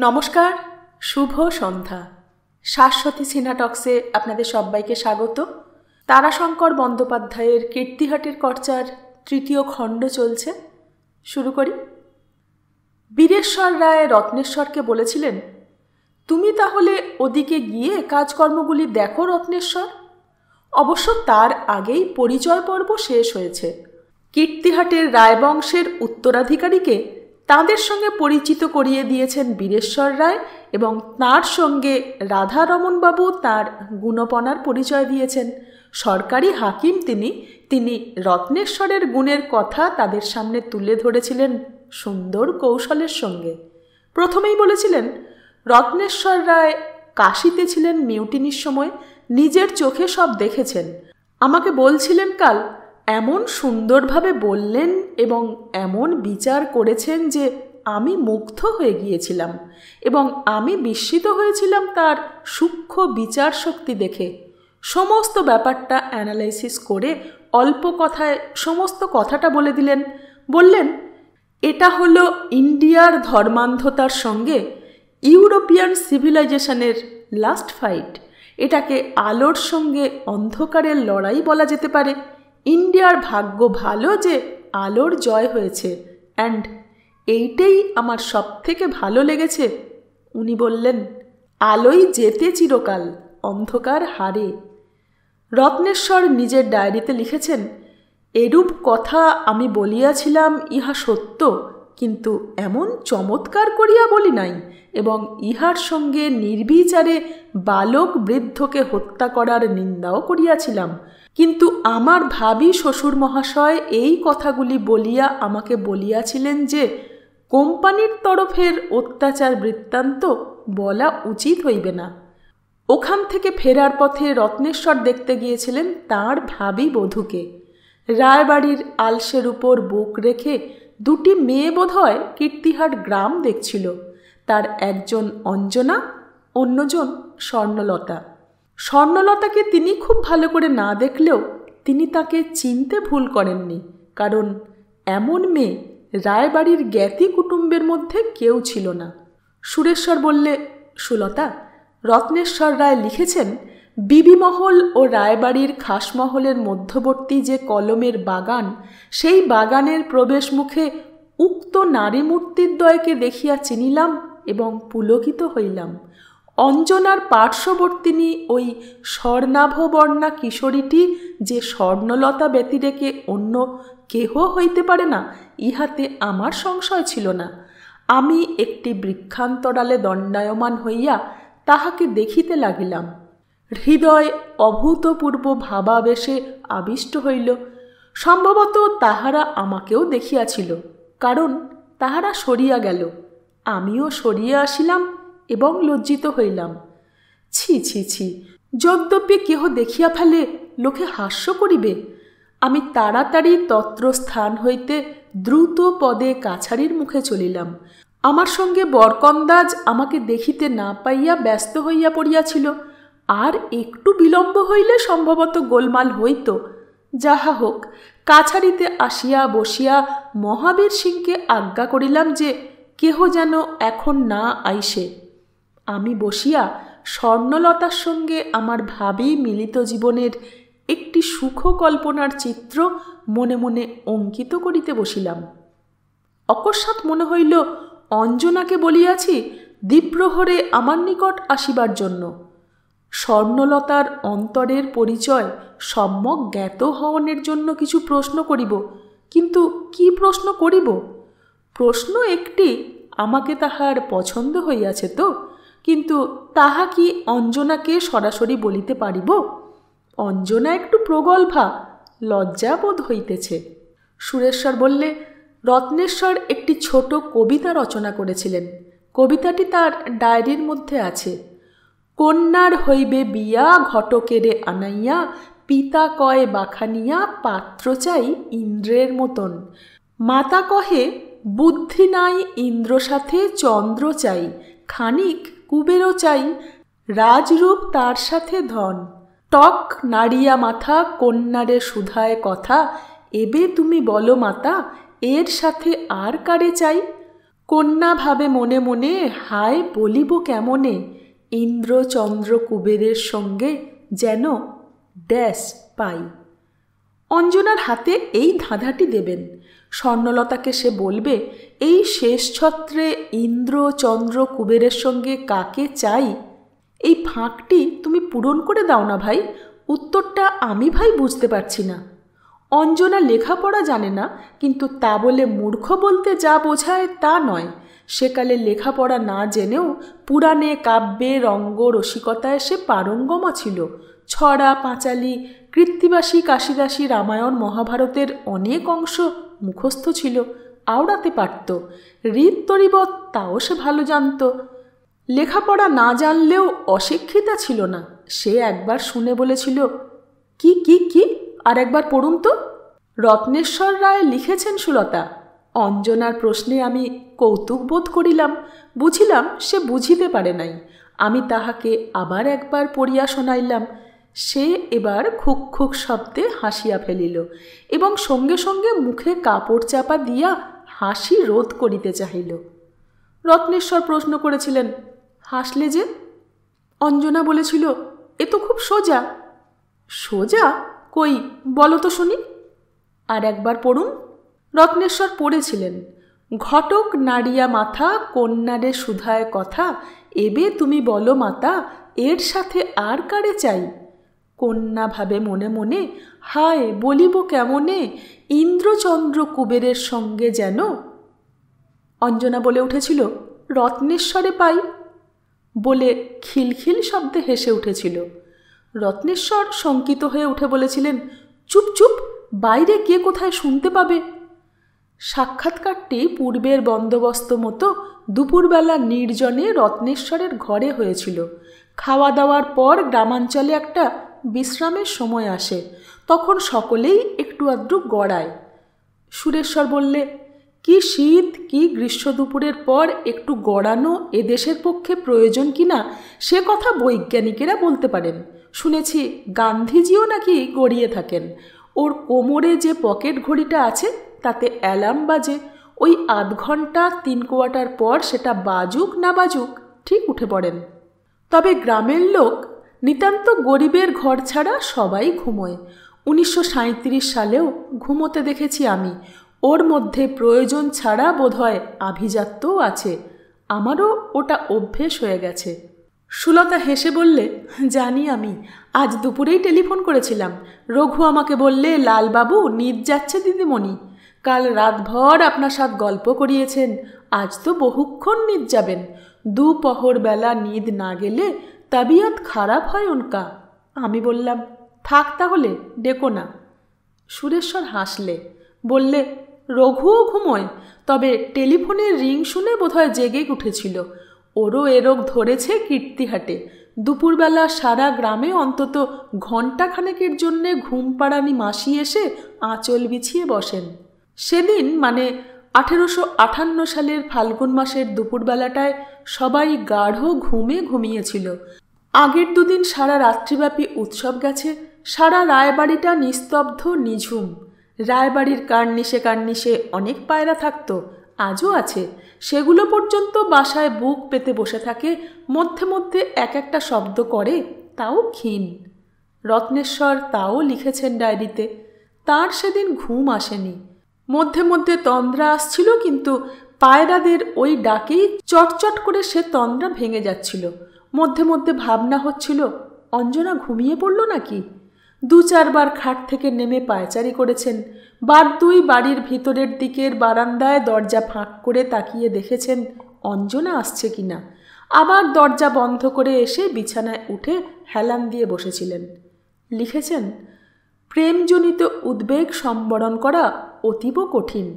নমস্কার, শুভ সন্ধ্যা। শাশ্বতী সিনেটক্সে আপনাদের সবাইকে স্বাগত। তারাশঙ্কর বন্দ্যোপাধ্যায়ের কীর্তিহাটের কর্চার তৃতীয় খণ্ড চলছে। শুরু করি। বীরেশ্বর রায় রত্নেশ্বরকে বলেছিলেন, তুমি তাহলে ওদিকে গিয়ে কাজকর্মগুলি দেখো রত্নেশ্বর। অবশ্য তার আগেই পরিচয় পর্ব শেষ হয়েছে। কীর্তিহাটের রায়বংশের উত্তরাধিকারীকে তাঁদের সঙ্গে পরিচিত করিয়ে দিয়েছেন বীরেশ্বর রায় এবং তাঁর সঙ্গে রাধারমণবাবু তাঁর গুণপনার পরিচয় দিয়েছেন। সরকারি হাকিম তিনি রত্নেশ্বরের গুণের কথা তাদের সামনে তুলে ধরেছিলেন সুন্দর কৌশলের সঙ্গে। প্রথমেই বলেছিলেন, রত্নেশ্বর রায় কাশীতে ছিলেন মিউটিনির সময়, নিজের চোখে সব দেখেছেন। আমাকে বলছিলেন কাল, এমন সুন্দরভাবে বললেন এবং এমন বিচার করেছেন যে আমি মুগ্ধ হয়ে গিয়েছিলাম এবং আমি বিস্মিত হয়েছিলাম তার সূক্ষ্ম বিচার শক্তি দেখে। সমস্ত ব্যাপারটা অ্যানালাইসিস করে অল্প কথায় সমস্ত কথাটা বলে দিলেন। বললেন, এটা হলো ইন্ডিয়ার ধর্মান্ধতার সঙ্গে ইউরোপিয়ান সিভিলাইজেশনের লাস্ট ফাইট। এটাকে আলোর সঙ্গে অন্ধকারের লড়াই বলা যেতে পারে। ইন্ডিয়ার ভাগ্য ভালো যে আলোর জয় হয়েছে, অ্যান্ড এইটাই আমার সব থেকে ভালো লেগেছে। উনি বললেন, আলোই জেতে চিরকাল, অন্ধকার হারে। রত্নেশ্বর নিজের ডায়েরিতে লিখেছেন, এরূপ কথা আমি বলিয়াছিলাম ইহা সত্য, কিন্তু এমন চমৎকার করিয়া বলি নাই এবং ইহার সঙ্গে নির্বিচারে বালক বৃদ্ধকে হত্যা করার নিন্দাও করিয়াছিলাম। কিন্তু আমার ভাবী শ্বশুর মহাশয় এই কথাগুলি বলিয়া আমাকে বলিয়াছিলেন যে কোম্পানির তরফের অত্যাচার বৃত্তান্ত বলা উচিত হইবে না। ওখান থেকে ফেরার পথে রত্নেশ্বর দেখতে গিয়েছিলেন তাঁর ভাবী বধূকে। রায়বাড়ির আলসের উপর বুক রেখে দুটি মেয়ে বোধহয় কীর্তিহাট গ্রাম দেখছিল। তার একজন অঞ্জনা, অন্যজন স্বর্ণলতা। স্বর্ণলতাকে তিনি খুব ভালো করে না দেখলেও তিনি তাকে চিনতে ভুল করেননি, কারণ এমন মেয়ে রায়বাড়ির জ্ঞাতি কুটুম্বের মধ্যে কেউ ছিল না। সুরেশ্বর বললে, সুলতা, রত্নেশ্বর রায় লিখেছেন, বিবিমহল ও রায়বাড়ির খাসমহলের মধ্যবর্তী যে কলমের বাগান, সেই বাগানের প্রবেশ মুখে উক্ত নারী মূর্তিদ্বয়কে দেখিয়া চিনিলাম এবং পুলকিত হইলাম। অঞ্জনার পার্শ্ববর্তিনী ওই স্বর্ণাভবর্ণা কিশোরীটি যে স্বর্ণলতা ব্যতিরেকে অন্য কেহ হইতে পারে না, ইহাতে আমার সংশয় ছিল না। আমি একটি বৃক্ষান্তরালে দণ্ডায়মান হইয়া তাহাকে দেখিতে লাগিলাম। হৃদয় অভূতপূর্ব ভাবাবেশে আবিষ্ট হইল। সম্ভবত তাহারা আমাকেও দেখিয়াছিল, কারণ তাহারা সরিয়া গেল। আমিও সরিয়া আসিলাম এবং লজ্জিত হইলাম। ছি ছি ছি, যদ্যপি কেহ দেখিয়া ফেলে লোকে হাস্য করিবে। আমি তাড়াতাড়ি তত্র স্থান হইতে দ্রুত পদে কাছারির মুখে চলিলাম। আমার সঙ্গে বরকন্দাজ আমাকে দেখিতে না পাইয়া ব্যস্ত হইয়া পড়িয়াছিল। আর একটু বিলম্ব হইলে সম্ভবত গোলমাল হইত। যাহা হোক, কাছারিতে আসিয়া বসিয়া মহাবীর সিংকে আজ্ঞা করিলাম যে কেহ যেন এখন না আইসে। আমি বসিয়া স্বর্ণলতার সঙ্গে আমার ভাবী মিলিত জীবনের একটি সুখ কল্পনার চিত্র মনে মনে অঙ্কিত করিতে বসিলাম। অকস্মাৎ মনে হইল অঞ্জনাকে বলিয়াছি দ্বিপ্রহরে আমার নিকট আসিবার জন্য। স্বর্ণলতার অন্তরের পরিচয় সম্যক জ্ঞাত হওয়ার জন্য কিছু প্রশ্ন করিব, কিন্তু কি প্রশ্ন করিব? প্রশ্ন একটি, আমাকে তাহার পছন্দ হইয়াছে তো, কিন্তু তাহা কি অঞ্জনাকে সরাসরি বলিতে পারিব? অঞ্জনা একটু প্রগল্ভা, লজ্জাবোধ হইতেছে। সুরেশ্বর বললে, রত্নেশ্বর একটি ছোট কবিতা রচনা করেছিলেন। কবিতাটি তার ডায়েরির মধ্যে আছে। কন্যার হইবে বিয়া ঘটকেরে আনাইয়া, পিতা কয় বাখানিয়া পাত্র চাই ইন্দ্রের মতন। মাতা কহে বুদ্ধি নাই ইন্দ্র সাথে চন্দ্র চাই, খানিক কুবেরও চাই রাজরূপ তার সাথে ধন। টক নাড়িয়া মাথা কন্যারে সুধায় কথা, এবে তুমি বলো মাতা এর সাথে আর কারে চাই। কন্যা ভাবে মনে মনে, হায় বলিব কেমনে, ইন্দ্র চন্দ্র কুবেরের সঙ্গে যেন ড্যাশ পাই। অঞ্জনার হাতে এই ধাঁধাটি দেবেন। স্বর্ণলতাকে সে বলবে, এই শেষ ছত্রে ইন্দ্র চন্দ্র কুবেরের সঙ্গে কাকে চাই? এই ফাঁকটি তুমি পূরণ করে দাও না ভাই, উত্তরটা আমি ভাই বুঝতে পারছি না। অঞ্জনা লেখাপড়া জানে না, কিন্তু তা বলে মূর্খ বলতে যা বোঝায় তা নয়। সেকালে লেখাপড়া না জেনেও পুরাণে কাব্যে রঙ্গ রসিকতায় সে পারঙ্গমা ছিল। ছড়া পাঁচালী কৃত্তিবাসী কাশিদাসী রামায়ণ মহাভারতের অনেক অংশ মুখস্থ ছিল, আওড়াতে পারত। রীত তরিবৎ তাও সে ভালো জানত। লেখাপড়া না জানলেও অশিক্ষিতা ছিল না। সে একবার শুনে বলেছিল, কি কি কি আর একবার পড়ুন তো। রত্নেশ্বর রায় লিখেছেন সুলতা। অঞ্জনার প্রশ্নে আমি কৌতুক বোধ করিলাম, বুঝিলাম সে বুঝিতে পারে নাই। আমি তাহাকে আবার একবার পড়িয়া শোনাইলাম। সে এবার খুক খুক শব্দে হাসিয়া ফেলিল এবং সঙ্গে সঙ্গে মুখে কাপড় চাপা দিয়া হাসি রোধ করিতে চাহিল। রত্নেশ্বর প্রশ্ন করেছিলেন, হাসলে যে? অঞ্জনা বলেছিল, এ তো খুব সোজা। সোজা? কই বলো তো শুনি। আর একবার পড়ুন। রত্নেশ্বর পড়েছিলেন, ঘটক নাড়িয়া মাথা, কন্যারে সুধায় কথা, এবে তুমি বলো মাতা, এর সাথে আর কারে চাই? কন্যা ভাবে মনে মনে, হায় বলিব কেমনে, ইন্দ্রচন্দ্র কুবেরের সঙ্গে যেন। অঞ্জনা বলে উঠেছিল, রত্নেশ্বরে পাই। বলে খিলখিল শব্দে হেসে উঠেছিল। রত্নেশ্বর শঙ্কিত হয়ে উঠে বলেছিলেন, চুপ চুপ, বাইরে কে কোথায় শুনতে পাবে। সাক্ষাৎকারটি পূর্বের বন্দোবস্ত মতো দুপুরবেলা নির্জনে রত্নেশ্বরের ঘরে হয়েছিল। খাওয়া দাওয়ার পর গ্রামাঞ্চলে একটা বিশ্রামের সময় আসে, তখন সকলেই একটু আধটু গড়ায়। সুরেশ্বর বললে, কি শীত, কি গ্রীষ্ম দুপুরের পর একটু গড়ানো এদেশের পক্ষে প্রয়োজন কিনা সে কথা বৈজ্ঞানিকেরা বলতে পারেন। শুনেছি গান্ধীজিও নাকি গড়িয়ে থাকেন। ওর কোমরে যে পকেট ঘড়িটা আছে তাতে অ্যালার্ম বাজে, ওই আধ ঘন্টা 3 কোয়ার্টার পর সেটা বাজুক না বাজুক ঠিক উঠে পড়েন। তবে গ্রামের লোক, নিতান্ত গরিবের ঘর ছাড়া সবাই ঘুমোয়। 1937 সালেও ঘুমোতে দেখেছি আমি। ওর মধ্যে প্রয়োজন ছাড়া বোধহয় আভিজাত্যও আছে। আমারও ওটা অভ্যেস হয়ে গেছে। সুলতা হেসে বললে, জানি আমি, আজ দুপুরেই টেলিফোন করেছিলাম। রঘু আমাকে বললে, লালবাবু নিদ যাচ্ছে দিদিমণি, কাল রাতভর আপনার সাথে গল্প করিয়েছেন, আজ তো বহুক্ষণ নিদ যাবেন। দুপহর বেলা নিদ না গেলে তবিয়ত খারাপ হয় উনকা। আমি বললাম, থাক তাহলে, ডেকো না। সুরেশ্বর হাসলে, বললে, রঘুও ঘুমোয়, তবে টেলিফোনের রিং শুনে বোধহয় জেগে উঠেছিল। ওরও এরোগ ধরেছে কীর্তিহাটে। দুপুরবেলা সারা গ্রামে অন্তত ঘণ্টাখানেকের জন্যে ঘুম পাড়ানি মাসি এসে আঁচল বিছিয়ে বসেন। সেদিন মানে 1858 সালের ফাল্গুন মাসের দুপুরবেলাটায় সবাই গাঢ় ঘুমে ঘুমিয়েছিল। আগের দুদিন সারা রাত্রিব্যাপী উৎসব গেছে। সারা রায়বাড়িটা নিস্তব্ধ নিঝুম। রায়বাড়ির কার্নিশে কার্নিশে অনেক পায়রা থাকত, আজও আছে। সেগুলো পর্যন্ত বাসায় বুক পেতে বসে থাকে, মধ্যে মধ্যে এক একটা শব্দ করে, তাও ক্ষীণ। রত্নেশ্বর তাও লিখেছেন ডায়েরিতে। তার সেদিন ঘুম আসেনি। মধ্যে মধ্যে তন্দ্রা আসছিল, কিন্তু পায়রাদের ওই ডাকেই চটচট করে সে তন্দ্রা ভেঙে যাচ্ছিল। মধ্যে মধ্যে ভাবনা হচ্ছিল, অঞ্জনা ঘুমিয়ে পড়ল নাকি। 2-4 বার খাট থেকে নেমে পায়চারি করেছেন। বার 2 বাড়ির ভিতরের দিকের বারান্দায় দরজা ফাঁক করে তাকিয়ে দেখেছেন অঞ্জনা আসছে কিনা। আবার দরজা বন্ধ করে এসে বিছানায় উঠে হেলান দিয়ে বসেছিলেন। লিখেছেন, প্রেমজনিত উদ্বেগ সম্বরণ করা অতীব কঠিন।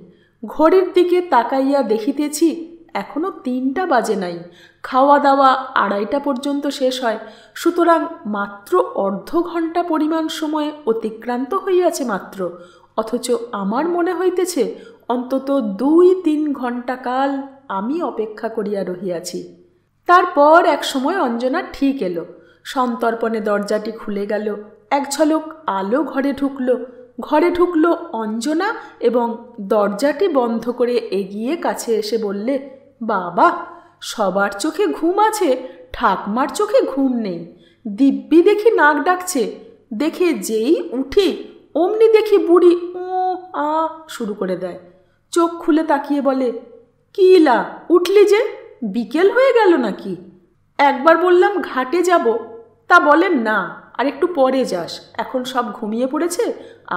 ঘড়ির দিকে তাকাইয়া দেখিতেছি এখনো 3টা বাজে নাই। খাওয়া দাওয়া 2:30 পর্যন্ত শেষ হয়, সুতরাং মাত্র অর্ধ ঘণ্টা পরিমাণ সময় অতিক্রান্ত হইয়াছে মাত্র। অথচ আমার মনে হইতেছে অন্তত 2-3 ঘণ্টা কাল আমি অপেক্ষা করিয়া রহিয়াছি। তারপর এক সময় অঞ্জনা ঠিক এলো। সন্তর্পণে দরজাটি খুলে গেল। এক ঝলক আলো ঘরে ঢুকলো অঞ্জনা এবং দরজাটি বন্ধ করে এগিয়ে কাছে এসে বললে, বাবা, সবার চোখে ঘুম আছে, ঠাকমার চোখে ঘুম নেই। দিব্যি দেখি নাক ডাকছে, দেখে যেই উঠি অমনি দেখি বুড়ি ও আ শুরু করে দেয়। চোখ খুলে তাকিয়ে বলে, কি লা, উঠলি যে? বিকেল হয়ে গেল নাকি? একবার বললাম ঘাটে যাব, তা বলেন না, আর একটু পরে যাস, এখন সব ঘুমিয়ে পড়েছে।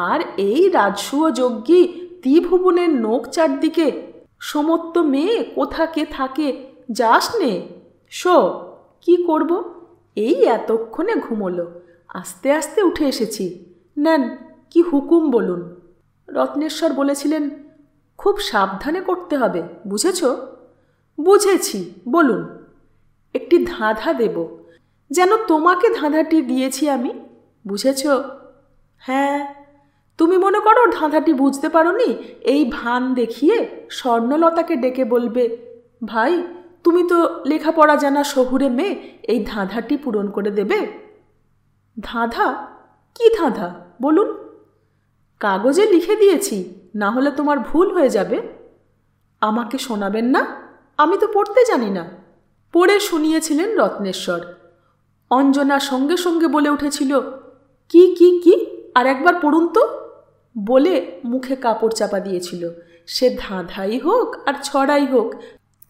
আর এই রাজসূয় যজ্ঞী ত্রিভুবনের নোক চারদিকে, সমস্ত মেয়ে কোথা কে থাকে, যাস নে, শো। কি করব, এই এতক্ষণে ঘুমোলো, আস্তে আস্তে উঠে এসেছি। নেন, কি হুকুম বলুন। রত্নেশ্বর বলেছিলেন, খুব সাবধানে করতে হবে, বুঝেছ? বুঝেছি, বলুন। একটি ধাঁধা দেব, যেন তোমাকে ধাঁধাটি দিয়েছি আমি, বুঝেছ? হ্যাঁ। তুমি মনে করো ধাঁধাটি বুঝতে পারোনি, এই ভান দেখিয়ে স্বর্ণলতাকে ডেকে বলবে, ভাই, তুমি তো লেখাপড়া জানা শহুরে মেয়ে, এই ধাঁধাটি পূরণ করে দেবে। ধাঁধা? কি ধাঁধা বলুন? কাগজে লিখে দিয়েছি, না হলে তোমার ভুল হয়ে যাবে। আমাকে শোনাবেন না? আমি তো পড়তে জানি না। পড়ে শুনিয়েছিলেন রত্নেশ্বর। অঞ্জনা সঙ্গে সঙ্গে বলে উঠেছিল, কি কি কি, আর একবার পড়ুন তো, বলে মুখে কাপড় চাপা দিয়েছিল। সে ধাঁধাই হোক আর ছড়াই হোক,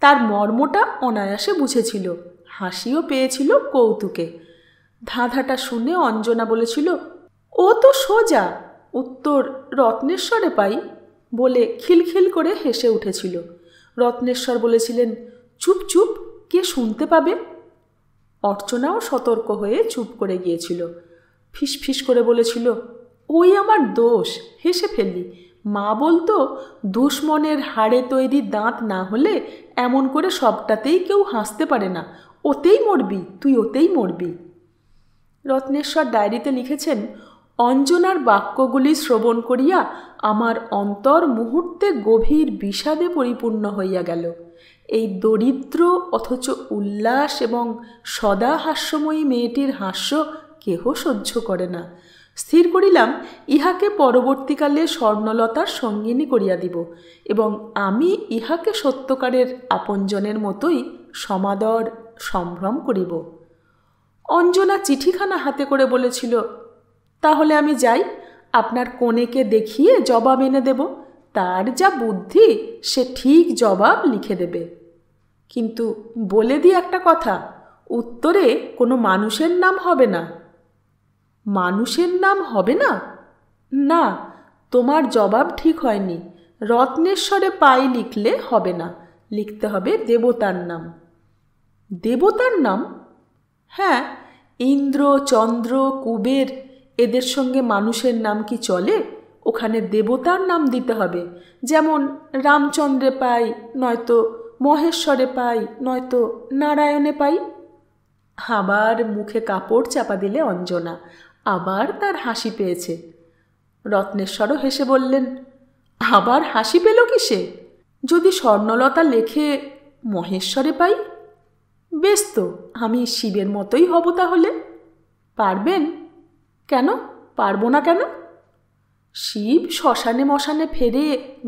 তার মর্মটা অনায়াসে বুঝেছিল, হাসিও পেয়েছিল কৌতুকে। ধাঁধাটা শুনে অঞ্জনা বলেছিল, ও তো সোজা, উত্তর রত্নেশ্বরে পাই, বলে খিলখিল করে হেসে উঠেছিল। রত্নেশ্বর বলেছিলেন, চুপ চুপ, কে শুনতে পাবে। অর্চনাও সতর্ক হয়ে চুপ করে গিয়েছিল। ফিসফিস করে বলেছিল, ওই আমার দোষ, হেসে ফেললি। মা বলতো, দুশ্মনের হাড়ে তৈরি দাঁত না হলে এমন করে সবটাতেই কেউ হাসতে পারে না, ওতেই মরবি, তুই ওতেই মরবি। রত্নেশ্বর ডায়েরিতে লিখেছেন, অঞ্জনার বাক্যগুলি শ্রবণ করিয়া আমার অন্তর মুহূর্তে গভীর বিষাদে পরিপূর্ণ হইয়া গেল। এই দরিদ্র অথচ উল্লাস এবং সদা হাস্যময়ী মেয়েটির হাস্য কেহ সহ্য করে না। স্থির করিলাম, ইহাকে পরবর্তীকালে স্বর্ণলতার সঙ্গিনী করিয়া দিব, এবং আমি ইহাকে সত্যকারের আপনজনের মতোই সমাদর সম্ভ্রম করিব। অঞ্জনা চিঠিখানা হাতে করে বলেছিল, তাহলে আমি যাই, আপনার কনেকে দেখিয়ে জবাব এনে দেব, তার যা বুদ্ধি সে ঠিক জবাব লিখে দেবে। কিন্তু বলে দিই একটা কথা, উত্তরে কোনো মানুষের নাম হবে না। মানুষের নাম হবে না? না, তোমার জবাব ঠিক হয়নি। রত্নেশ্বরে পাই লিখলে হবে না, লিখতে হবে দেবতার নাম। দেবতার নাম? হ্যাঁ, ইন্দ্র, চন্দ্র, কুবের, এদের সঙ্গে মানুষের নাম কি চলে? ওখানে দেবতার নাম দিতে হবে, যেমন রামচন্দ্রে পাই, নয়তো মহেশ্বরে পাই, নয়তো নারায়ণে পাই। আবার মুখে কাপড় চাপা দিলে অঞ্জনা, আবার তার হাসি পেয়েছে। রত্নেশ্বরও হেসে বললেন, আবার হাসি পেল কিসে? যদি স্বর্ণলতা লেখে মহেশ্বরে পাই, বেশ তো, আমি শিবের মতোই হব তাহলে। পারবেন? কেন পারবো না কেন? শিব শ্মশানে মশানে ফেরে,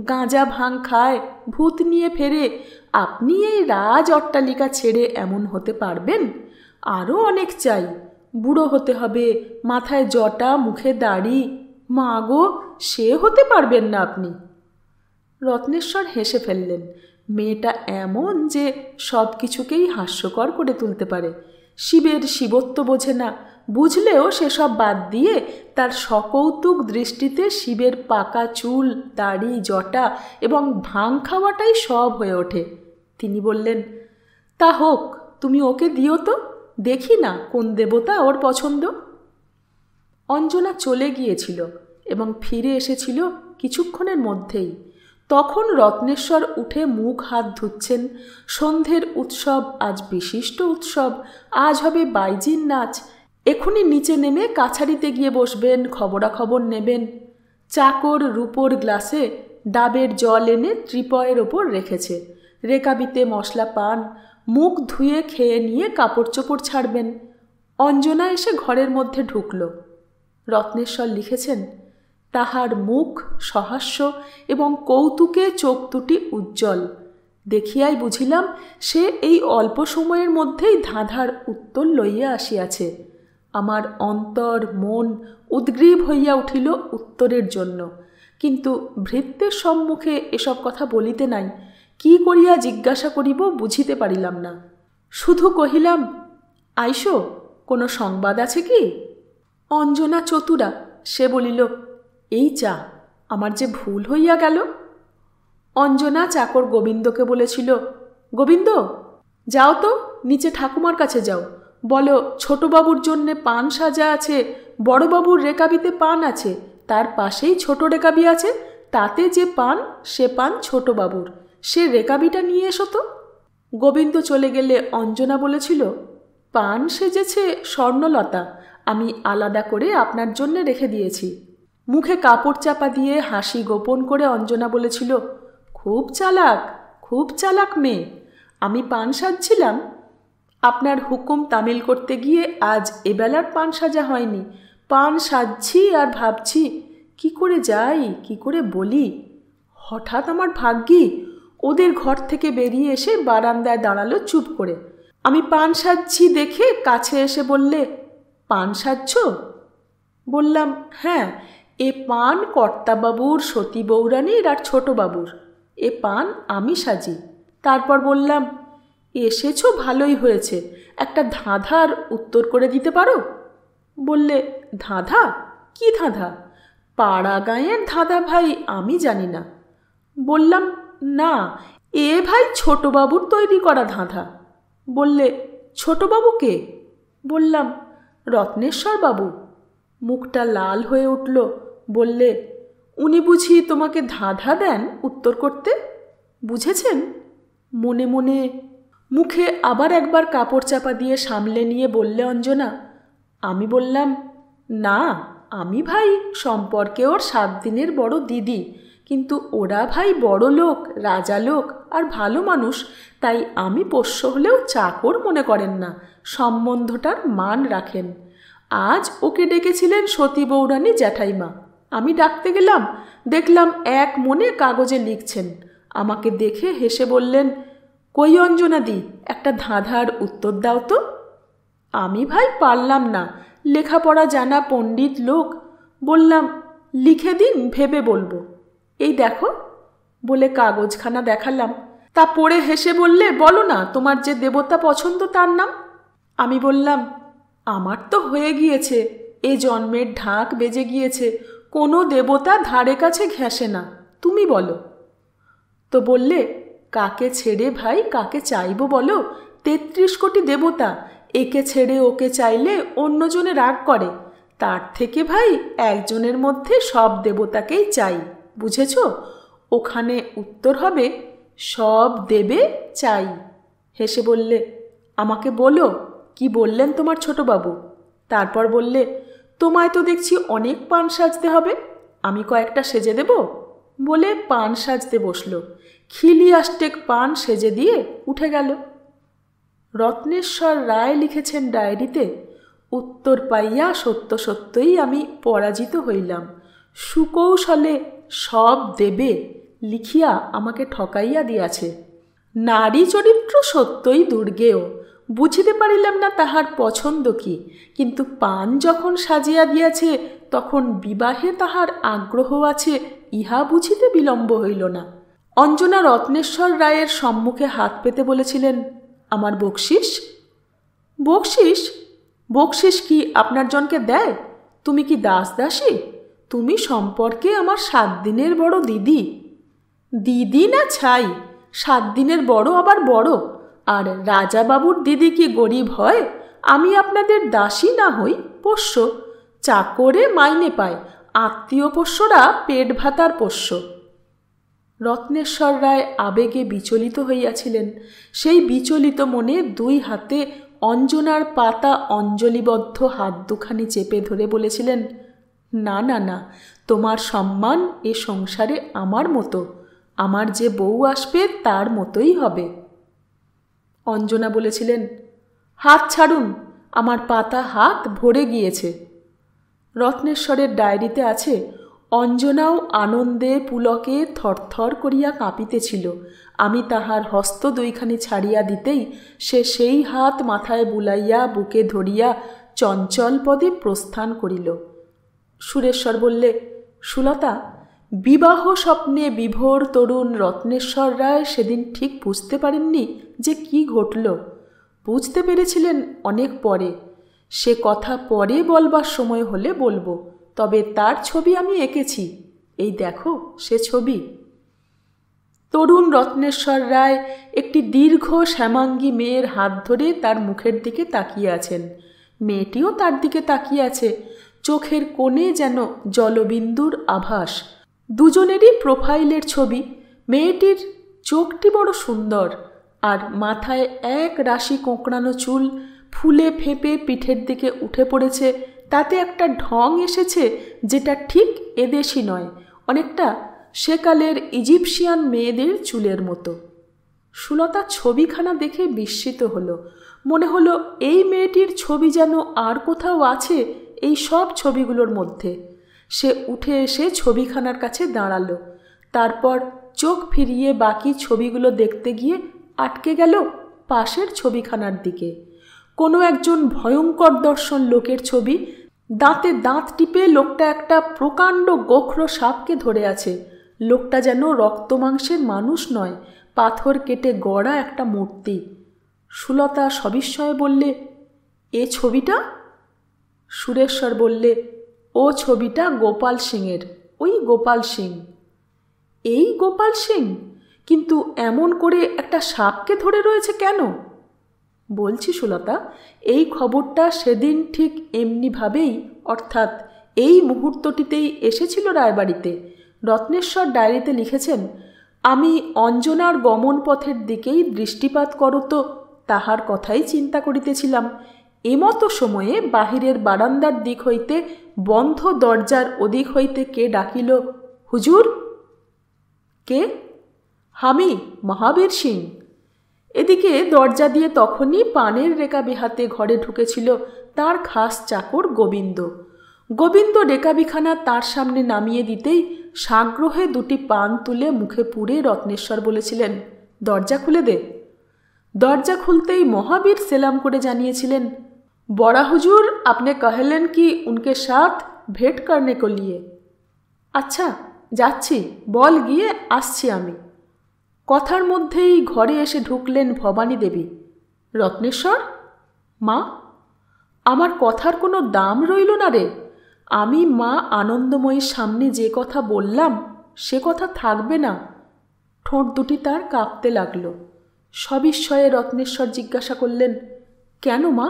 গাঁজা ভাং খায়, ভূত নিয়ে ফেরে, আপনি এই রাজ অট্টালিকা ছেড়ে এমন হতে পারবেন? আরও অনেক চাই, বুড়ো হতে হবে, মাথায় জটা, মুখে দাড়ি, মা গো, সে হতে পারবেন না আপনি। রত্নেশ্বর হেসে ফেললেন। মেয়েটা এমন যে সব কিছুকেই হাস্যকর করে তুলতে পারে। শিবের শিবত্ব বোঝে না, বুঝলেও সেসব বাদ দিয়ে তার সকৌতুক দৃষ্টিতে শিবের পাকা চুল, দাড়ি, জটা এবং ভাং খাওয়াটাই সব হয়ে ওঠে। তিনি বললেন, তা হোক, তুমি ওকে দিও তো, দেখি না কোন দেবতা ওর পছন্দ। অঞ্জনা চলে গিয়েছিল এবং ফিরে এসেছিল কিছুক্ষণের মধ্যেই। তখন রত্নেশ্বর উঠে মুখ হাত ধুচ্ছেন। সন্ধ্যের উৎসব আজ বিশিষ্ট উৎসব, আজ হবে বাইজির নাচ। এখনই নিচে নেমে কাছারিতে গিয়ে বসবেন, খবরাখবর নেবেন। চাকর রূপোর গ্লাসে ডাবের জল এনে ত্রিপয়ের ওপর রেখেছে। রেকাবিতে মশলা পান, মুখ ধুয়ে খেয়ে নিয়ে কাপড় চোপড় ছাড়বেন। অঞ্জনা এসে ঘরের মধ্যে ঢুকল। রত্নেশ্বর লিখেছেন, তাহার মুখ সহাস্য এবং কৌতুকে চোখ দুটি উজ্জ্বল। দেখিয়াই বুঝিলাম সে এই অল্প সময়ের মধ্যেই ধাঁধার উত্তর লইয়া আসিয়াছে। আমার অন্তর মন উদ্গ্রীব হইয়া উঠিল উত্তরের জন্য, কিন্তু ভৃত্যের সম্মুখে এসব কথা বলিতে নাই। কি করিয়া জিজ্ঞাসা করিব বুঝিতে পারিলাম না। শুধু কহিলাম, আইসো, কোনো সংবাদ আছে কি? অঞ্জনা চতুরা, সে বলিল, এই চা, আমার যে ভুল হইয়া গেল। অঞ্জনা চাকর গোবিন্দকে বলেছিল, গোবিন্দ, যাও তো, নিচে ঠাকুমার কাছে যাও, বলো ছোটবাবুর জন্যে পান সাজা আছে, বড়বাবুর রেকাবিতে পান আছে, তার পাশেই ছোট রেকাবি আছে, তাতে যে পান সে পান ছোটবাবুর, সে রেকাবিটা নিয়ে এসো তো। গোবিন্দ চলে গেলে অঞ্জনা বলেছিল, পান সেজেছে স্বর্ণলতা, আমি আলাদা করে আপনার জন্যে রেখে দিয়েছি। মুখে কাপড় চাপা দিয়ে হাসি গোপন করে অঞ্জনা বলেছিল, খুব চালাক, খুব চালাক মেয়ে। আমি পান সাজছিলাম, আপনার হুকুম তামিল করতে গিয়ে আজ এবেলার পান সাজা হয়নি। পান সাজছি আর ভাবছি কি করে যাই, কি করে বলি। হঠাৎ আমার ভাগ্যি ওদের ঘর থেকে বেরিয়ে এসে বারান্দায় দাঁড়ালো চুপ করে। আমি পান সাজছি দেখে কাছে এসে বললে, পান সাজছ? বললাম, হ্যাঁ, এ পান কর্তাবাবুর, সতী বৌরানীর আর ছোটবাবুর। এ পান আমি সাজি। তারপর বললাম, এসেছো ভালোই হয়েছে, একটা ধাঁধার উত্তর করে দিতে পারো? বললে, ধাঁধা? কি ধাঁধা? পাড়া গাঁয়ের ধাঁধা ভাই, আমি জানি না। বললাম, না, এ ভাই ছোটবাবুর তৈরি করা ধাঁধা। বললে, ছোটবাবু কে? বললাম, রত্নেশ্বর বাবু। মুখটা লাল হয়ে উঠল। বললে, উনি বুঝি তোমাকে ধাঁধা দেন উত্তর করতে? বুঝেছেন? মনে মনে মুখে আবার একবার কাপড় চাপা দিয়ে সামলে নিয়ে বললে অঞ্জনা। আমি বললাম, না, আমি ভাই সম্পর্কে ওর 7 দিনের বড় দিদি, কিন্তু ওরা ভাই বড় লোক, রাজা লোক আর ভালো মানুষ, তাই আমি পোষ্য হলেও চাকর মনে করেন না, সম্বন্ধটার মান রাখেন। আজ ওকে ডেকেছিলেন সতী বৌরানী জ্যাঠাইমা। আমি ডাকতে গেলাম, দেখলাম এক মনে কাগজে লিখছেন। আমাকে দেখে হেসে বললেন, কই অঞ্জনাদি, একটা ধাঁধার উত্তর দাও তো। আমি ভাই পারলাম না, লেখাপড়া জানা পণ্ডিত লোক। বললাম, লিখে দিন, ভেবে বলবো। এই দেখো, বলে কাগজখানা দেখালাম। তা পড়ে হেসে বললে, বলো না, তোমার যে দেবতা পছন্দ তার নাম। আমি বললাম, আমার তো হয়ে গিয়েছে, এ জন্মের ঢাক বেজে গিয়েছে, কোনো দেবতা ধারে কাছে ঘেঁষে না, তুমি বলো। তো বললে, কাকে ছেড়ে ভাই কাকে চাইব বলো? 33 কোটি দেবতা, একে ছেড়ে ওকে চাইলে অন্যজনে রাগ করে, তার থেকে ভাই একজনের মধ্যে সব দেবতাকেই চাই, বুঝেছ? ওখানে উত্তর হবে, সব দেবে চাই। হেসে বললে, আমাকে বলো, কি বললেন তোমার ছোটবাবু? তারপর বললে, তোমায় তো দেখছি অনেক পান সাজতে হবে, আমি কয়েকটা সেজে দেব। বলে পান সাজতে বসল। খিলি আষ্টেক পান সেজে দিয়ে উঠে গেল। রত্নেশ্বর রায় লিখেছেন ডায়েরিতে, উত্তর পাইয়া সত্য সত্যই আমি পরাজিত হইলাম। সুকৌশলে সব দেবে লিখিয়া আমাকে ঠকাইয়া দিয়াছে। নারী চরিত্র সত্যই দুর্গেয়, বুঝিতে পারিলাম না তাহার পছন্দ কি, কিন্তু পান যখন সাজিয়া দিয়াছে তখন বিবাহে তাহার আগ্রহ আছে, ইহা বুঝিতে বিলম্ব হইল না। অঞ্জনা রত্নেশ্বর রায়ের সম্মুখে হাত পেতে বলেছিলেন, আমার বকশিস। বকশিস? বকশিস কি আপনার জনকে দেয়? তুমি কি দাসী? তুমি সম্পর্কে আমার 7 দিনের বড় দিদি। দিদি না ছাই, 7 দিনের বড় আবার বড়। আর রাজাবাবুর দিদি কি গরিব হয়? আমি আপনাদের দাসী না হই, পোষ্য। চাকরে মাইনে পায়, আত্মীয় পোষ্যরা পেট ভাতার পোষ্য। রত্নেশ্বর রায় আবেগে বিচলিত হইয়াছিলেন। সেই বিচলিত মনে 2 হাতে অঞ্জনার পাতা অঞ্জলিবদ্ধ হাত দুখানি চেপে ধরে বলেছিলেন, না না না, তোমার সম্মান এ সংসারে আমার মতো, আমার যে বউ আসবে তার মতোই হবে। অঞ্জনা বলেছিলেন, হাত ছাড়ুন, আমার পাতা হাত ভরে গিয়েছে। রত্নেশ্বরের ডায়েরিতে আছে, অঞ্জনাও আনন্দে পুলকে থরথর করিয়া কাঁপিতেছিল। আমি তাহার হস্ত দুইখানি ছাড়িয়া দিতেই সে সেই হাত মাথায় বুলাইয়া বুকে ধরিয়া চঞ্চল পদে প্রস্থান করিল। সুরেশ্বর বললে, সুলতা, বিবাহ স্বপ্নে বিভোর তরুণ রত্নেশ্বর রায় সেদিন ঠিক বুঝতে পারেননি যে কি ঘটল। বুঝতে পেরেছিলেন অনেক পরে। সে কথা পরে বলবার সময় হলে বলবো, তবে তার ছবি আমি এঁকেছি। এই দেখো সে ছবি। তরুণ রত্নেশ্বর রায় একটি দীর্ঘ শ্যামাঙ্গী মেয়ের হাত ধরে তার মুখের দিকে তাকিয়ে আছেন। মেয়েটিও তার দিকে তাকিয়ে আছে। চোখের কোণে যেন জলবিন্দুর আভাস। দুজনেরই প্রোফাইলের ছবি। মেয়েটির চোখটি বড় সুন্দর, আর মাথায় এক রাশি কোঁকড়ানো চুল ফুলে ফেঁপে পিঠের দিকে উঠে পড়েছে। তাতে একটা ঢং এসেছে যেটা ঠিক এদেশি নয়, অনেকটা সেকালের ইজিপশিয়ান মেয়েদের চুলের মতো। সুলতা ছবিখানা দেখে বিস্মিত হলো। মনে হলো এই মেয়েটির ছবি যেন আর কোথাও আছে এই সব ছবিগুলোর মধ্যে। সে উঠে এসে ছবিখানার কাছে দাঁড়ালো। তারপর চোখ ফিরিয়ে বাকি ছবিগুলো দেখতে গিয়ে আটকে গেল পাশের ছবিখানার দিকে। কোনো একজন ভয়ঙ্কর দর্শন লোকের ছবি। দাঁতে দাঁত টিপে লোকটা একটা প্রকাণ্ড গোখরো সাপকে ধরে আছে। লোকটা যেন রক্তমাংসের মানুষ নয়, পাথর কেটে গড়া একটা মূর্তি। সুলতা সবিস্ময়ে বললে, এ ছবিটা? সুরেশ্বর বললে, ও ছবিটা গোপাল সিংয়ের, ওই গোপাল সিং। এই গোপাল সিং? কিন্তু এমন করে একটা সাপকে ধরে রয়েছে কেন? বলছি সুলতা, এই খবরটা সেদিন ঠিক এমনিভাবেই, অর্থাৎ এই মুহূর্তটিতেই এসেছিল রায়বাড়িতে। রত্নেশ্বর ডায়েরিতে লিখেছেন, আমি অঞ্জনার গমন পথের দিকেই দৃষ্টিপাত করত তাহার কথাই চিন্তা করিতেছিলাম। এমতো সময়ে বাহিরের বারান্দার দিক হইতে বন্ধ দরজার ওদিক হইতে কে ডাকিল, হুজুর। কে? আমি, মহাবীর সিং। এদিকে দরজা দিয়ে তখনই পানের রেকাবি হাতে ঘরে ঢুকেছিল তার খাস চাকর গোবিন্দ। গোবিন্দ রেকাবিখানা তার সামনে নামিয়ে দিতেই সাগ্রহে দুটি পান তুলে মুখে পুরে রত্নেশ্বর বলেছিলেন, দরজা খুলে দে। দরজা খুলতেই মহাবীর সেলাম করে জানিয়েছিলেন, বড়া হুজুর আপনি कहलेन कि उनके साथ भेंट करने को लिए। আচ্ছা যাচ্ছি, বল গিয়ে আসছি আমি। কথার মধ্যেই ঘরে এসে ঢুকলেন ভবানী দেবী। রত্নেশ্বর? মা? আমার কথার কোনো দাম রইল না রে। আমি মা আনন্দময়ীর সামনে যে কথা বললাম সে কথা থাকবে না। ঠোঁট দুটি তার কাঁপতে লাগল। সবিস্ময়ে রত্নেশ্বর জিজ্ঞাসা করলেন, কেন মা?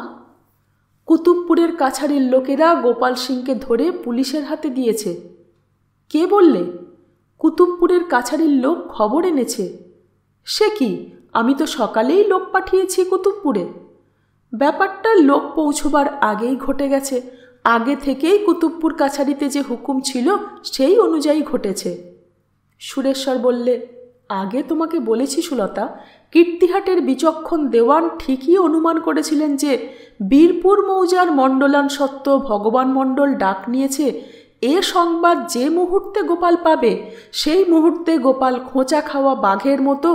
কুতুবপুরের কাছারির লোকেরা গোপাল সিংকে ধরে পুলিশের হাতে দিয়েছে। কে বললে? কুতুবপুরের কাছারির লোক খবর এনেছে। সে কি, আমি তো সকালেই লোক পাঠিয়েছি কুতুবপুরে। ব্যাপারটা লোক পৌঁছবার আগেই ঘটে গেছে। আগে থেকেই কুতুবপুর কাছারিতে যে হুকুম ছিল সেই অনুযায়ী ঘটেছে। সুরেশ্বর বললে, আগে তোমাকে বলেছি সুলতা, কীর্তিহাটের বিচক্ষণ দেওয়ান ঠিকই অনুমান করেছিলেন যে বীরপুর মৌজার মণ্ডলান সত্ত্ব ভগবান মণ্ডল ডাক নিয়েছে। এ সংবাদ যে মুহূর্তে গোপাল পাবে সেই মুহূর্তে গোপাল খোঁচা খাওয়া বাঘের মতো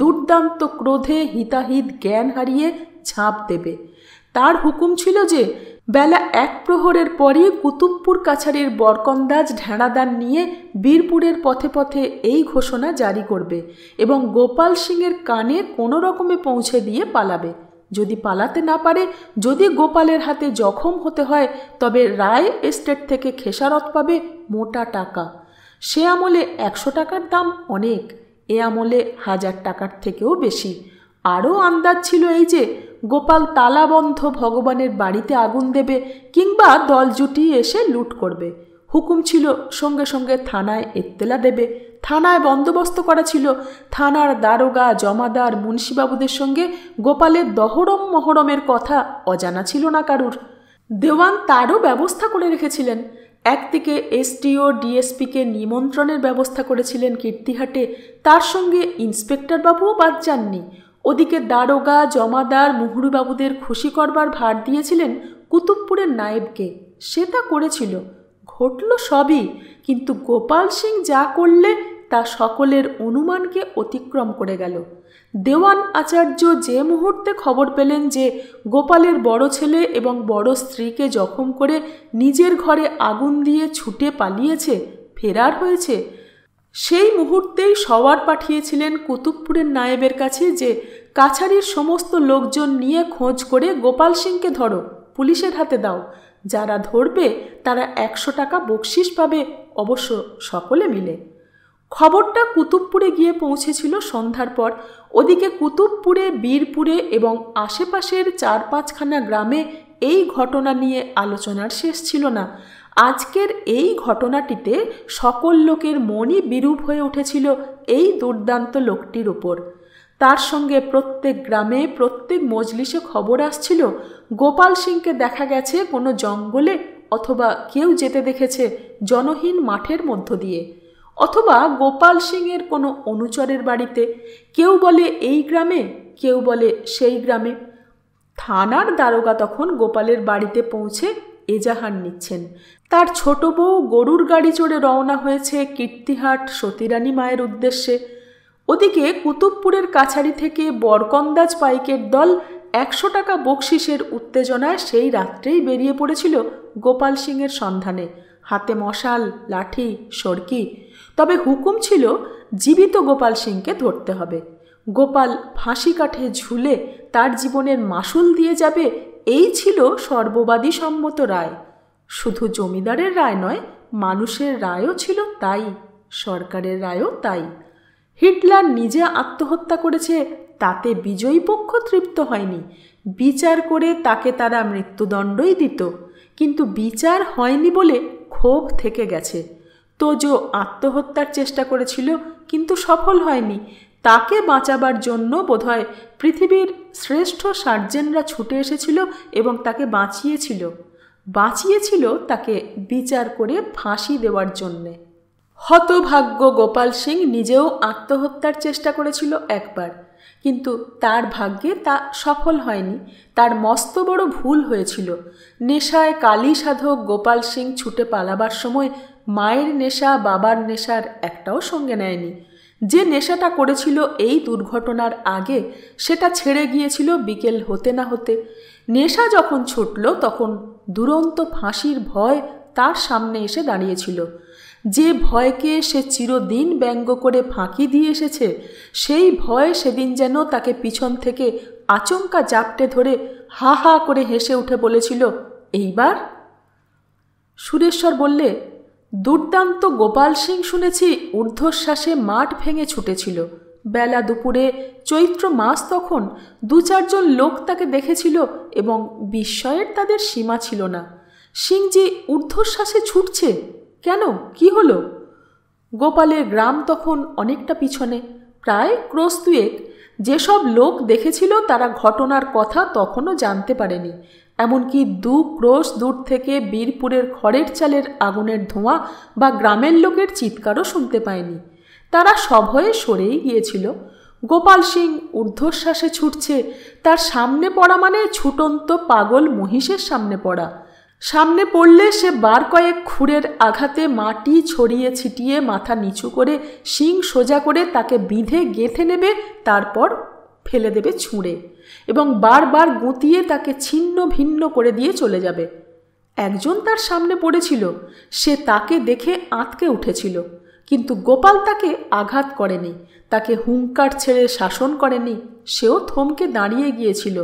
দুর্দান্ত ক্রোধে হিতাহিত জ্ঞান হারিয়ে ঝাঁপ দেবে। তার হুকুম ছিল যে বেলা 1 প্রহরের পরই কুতুবপুর কাছারির বরকন্দাজ ঢেঁড়াদান নিয়ে বীরপুরের পথে পথে এই ঘোষণা জারি করবে এবং গোপাল সিংয়ের কানে কোনো রকমে পৌঁছে দিয়ে পালাবে। যদি পালাতে না পারে, যদি গোপালের হাতে জখম হতে হয়, তবে রায় এস্টেট থেকে খেসারত পাবে মোটা টাকা। সে আমলে 100 টাকার দাম অনেক, এ আমলে 1000 টাকার থেকেও বেশি। আরও আন্দাজ ছিল এই যে গোপাল তালাবন্ধ ভগবানের বাড়িতে আগুন দেবে কিংবা দল জুটিয়ে এসে লুট করবে। হুকুম ছিল সঙ্গে সঙ্গে থানায় এত্তেলা দেবে। থানায় বন্দোবস্ত করা ছিল। থানার দারোগা, জমাদার, মুন্সিবাবুদের সঙ্গে গোপালের দহরম মহরমের কথা অজানা ছিল না কারুর। দেওয়ান তারও ব্যবস্থা করে রেখেছিলেন। একদিকে এসডিও ডিএসপিকে নিমন্ত্রণের ব্যবস্থা করেছিলেন কীর্তিহাটে, তার সঙ্গে ইন্সপেক্টর বাবুও বাদ যাননি। ওদিকে দারোগা, জমাদার, মুহুরিবাবুদের খুশি করবার ভার দিয়েছিলেন কুতুবপুরের নায়েবকে। সে তা করেছিল। ঘটল সবই, কিন্তু গোপাল সিং যা করলে তা সকলের অনুমানকে অতিক্রম করে গেল। দেওয়ান আচার্য যে মুহূর্তে খবর পেলেন যে গোপালের বড় ছেলে এবং বড় স্ত্রীকে জখম করে নিজের ঘরে আগুন দিয়ে ছুটে পালিয়েছে, ফেরার হয়েছে, সেই মুহূর্তেই সওয়ার পাঠিয়েছিলেন কুতুবপুরের নায়েবের কাছে যে কাছারির সমস্ত লোকজন নিয়ে খোঁজ করে গোপাল সিংকে ধরো, পুলিশের হাতে দাও। যারা ধরবে তারা 100 টাকা বকশিস পাবে, অবশ্য সকলে মিলে। খবরটা কুতুবপুরে গিয়ে পৌঁছেছিল সন্ধ্যার পর। ওদিকে কুতুবপুরে, বীরপুরে এবং আশেপাশের 4-5খানা গ্রামে এই ঘটনা নিয়ে আলোচনার শেষ ছিল না। আজকের এই ঘটনাটিতে সকল লোকের মনই বিরূপ হয়ে উঠেছিল এই দুর্দান্ত লোকটির ওপর। তার সঙ্গে প্রত্যেক গ্রামে, প্রত্যেক মজলিসে খবর আসছিল গোপাল সিংকে দেখা গেছে কোনো জঙ্গলে, অথবা কেউ যেতে দেখেছে জনহীন মাঠের মধ্য দিয়ে, অথবা গোপাল সিংয়ের কোনো অনুচরের বাড়িতে। কেউ বলে এই গ্রামে, কেউ বলে সেই গ্রামে। থানার দারোগা তখন গোপালের বাড়িতে পৌঁছে এজাহার নিচ্ছেন। তার ছোট বউ গরুর গাড়ি চড়ে রওনা হয়েছে কীর্তিহাট সতীরানী মায়ের উদ্দেশ্যে। ওদিকে কুতুবপুরের কাছারি থেকে বরকন্দাজ পাইকের দল 100 টাকা বকশিসের উত্তেজনায় সেই রাত্রেই বেরিয়ে পড়েছিল গোপাল সিংয়ের সন্ধানে, হাতে মশাল, লাঠি, সরকি। তবে হুকুম ছিল জীবিত গোপাল সিংকে ধরতে হবে। গোপাল ফাঁসি কাঠে ঝুলে তার জীবনের মাসুল দিয়ে যাবে, এই ছিল সর্ববাদী সম্মত রায়। শুধু জমিদারের রায় নয়, মানুষের রায়ও ছিল তাই, সরকারের রায়ও তাই। হিটলার নিজে আত্মহত্যা করেছে, তাতে বিজয়ী পক্ষ তৃপ্ত হয়নি। বিচার করে তাকে তারা মৃত্যুদণ্ডই দিত, কিন্তু বিচার হয়নি বলে ক্ষোভ থেকে গেছে। তোজো আত্মহত্যার চেষ্টা করেছিল, কিন্তু সফল হয়নি। তাকে বাঁচাবার জন্য বোধহয় পৃথিবীর শ্রেষ্ঠ সার্জেনরা ছুটে এসেছিল এবং তাকে বাঁচিয়েছিল তাকে বিচার করে ফাঁসি দেওয়ার জন্যে। হতভাগ্য গোপাল সিং নিজেও আত্মহত্যার চেষ্টা করেছিল একবার, কিন্তু তার ভাগ্যে তা সফল হয়নি। তার মস্ত বড় ভুল হয়েছিল। নেশায় কালী সাধক গোপাল সিং ছুটে পালাবার সময় মায়ের নেশা, বাবার নেশার একটাও সঙ্গে নেয়নি। যে নেশাটা করেছিল এই দুর্ঘটনার আগে, সেটা ছেড়ে গিয়েছিল বিকেল হতে না হতে। নেশা যখন ছুটল তখন দুরন্ত ফাঁসির ভয় তার সামনে এসে দাঁড়িয়েছিল। যে ভয়কে সে চিরদিন ব্যঙ্গ করে ফাঁকি দিয়ে এসেছে, সেই ভয় সেদিন যেন তাকে পিছন থেকে আচমকা জাপটে ধরে হা হা করে হেসে উঠে বলেছিল, এইবার? সুরেশ্বর বললে, দুর্দান্ত গোপাল সিং শুনেছি ঊর্ধ্বশ্বাসে মাঠ ভেঙে ছুটেছিল। বেলা দুপুরে, চৈত্র মাস তখন। 2-4 জন লোক তাকে দেখেছিল এবং বিস্ময়ের তাদের সীমা ছিল না। সিংজি ঊর্ধ্বশ্বাসে ছুটছে কেন? কি হলো? গোপালের গ্রাম তখন অনেকটা পিছনে, প্রায় ক্রোশ 2। যেসব লোক দেখেছিল তারা ঘটনার কথা তখনও জানতে পারেনি। এমনকি 2 ক্রোশ দূর থেকে বীরপুরের খড়ের চালের আগুনের ধোঁয়া বা গ্রামের লোকের চিৎকারও শুনতে পায়নি। তারা সভয়ে সরেই গিয়েছিল। গোপাল সিং ঊর্ধ্বশ্বাসে ছুটছে, তার সামনে পড়া মানে ছুটন্ত পাগল মহিষের সামনে পড়া। সামনে পড়লে সে বার কয়েক খুরের আঘাতে মাটি ছড়িয়ে ছিটিয়ে মাথা নিচু করে শিং সোজা করে তাকে বিঁধে গেঁথে নেবে, তারপর ফেলে দেবে ছুঁড়ে, এবং বারবার গুঁতিয়ে তাকে ছিন্ন ভিন্ন করে দিয়ে চলে যাবে। একজন তার সামনে পড়েছিল, সে তাকে দেখে আঁতকে উঠেছিল, কিন্তু গোপাল তাকে আঘাত করেনি, তাকে হুঙ্কার ছেড়ে শাসন করেনি। সেও থমকে দাঁড়িয়ে গিয়েছিল,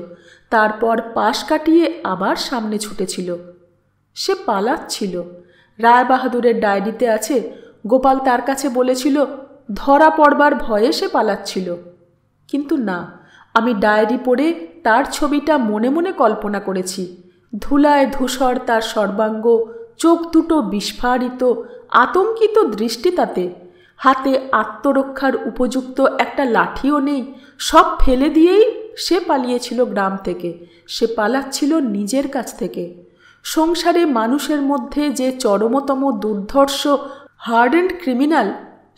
তারপর পাশ কাটিয়ে আবার সামনে ছুটেছিল। সে পালাচ্ছিল। রায়বাহাদুরের ডায়েরিতে আছে, গোপাল তার কাছে বলেছিল ধরা পড়বার ভয়ে সে পালাচ্ছিল। কিন্তু না, আমি ডায়েরি পড়ে তার ছবিটা মনে মনে কল্পনা করেছি। ধুলায় ধূসর তার সর্বাঙ্গ, চোখ দুটো বিস্ফারিত, আতঙ্কিত দৃষ্টি তাতে। হাতে আত্মরক্ষার উপযুক্ত একটা লাঠিও নেই। সব ফেলে দিয়েই সে পালিয়েছিল গ্রাম থেকে। সে পালাচ্ছিল নিজের কাছ থেকে। সংসারে মানুষের মধ্যে যে চরমতম দুর্ধর্ষ হার্ডেন্ড ক্রিমিনাল,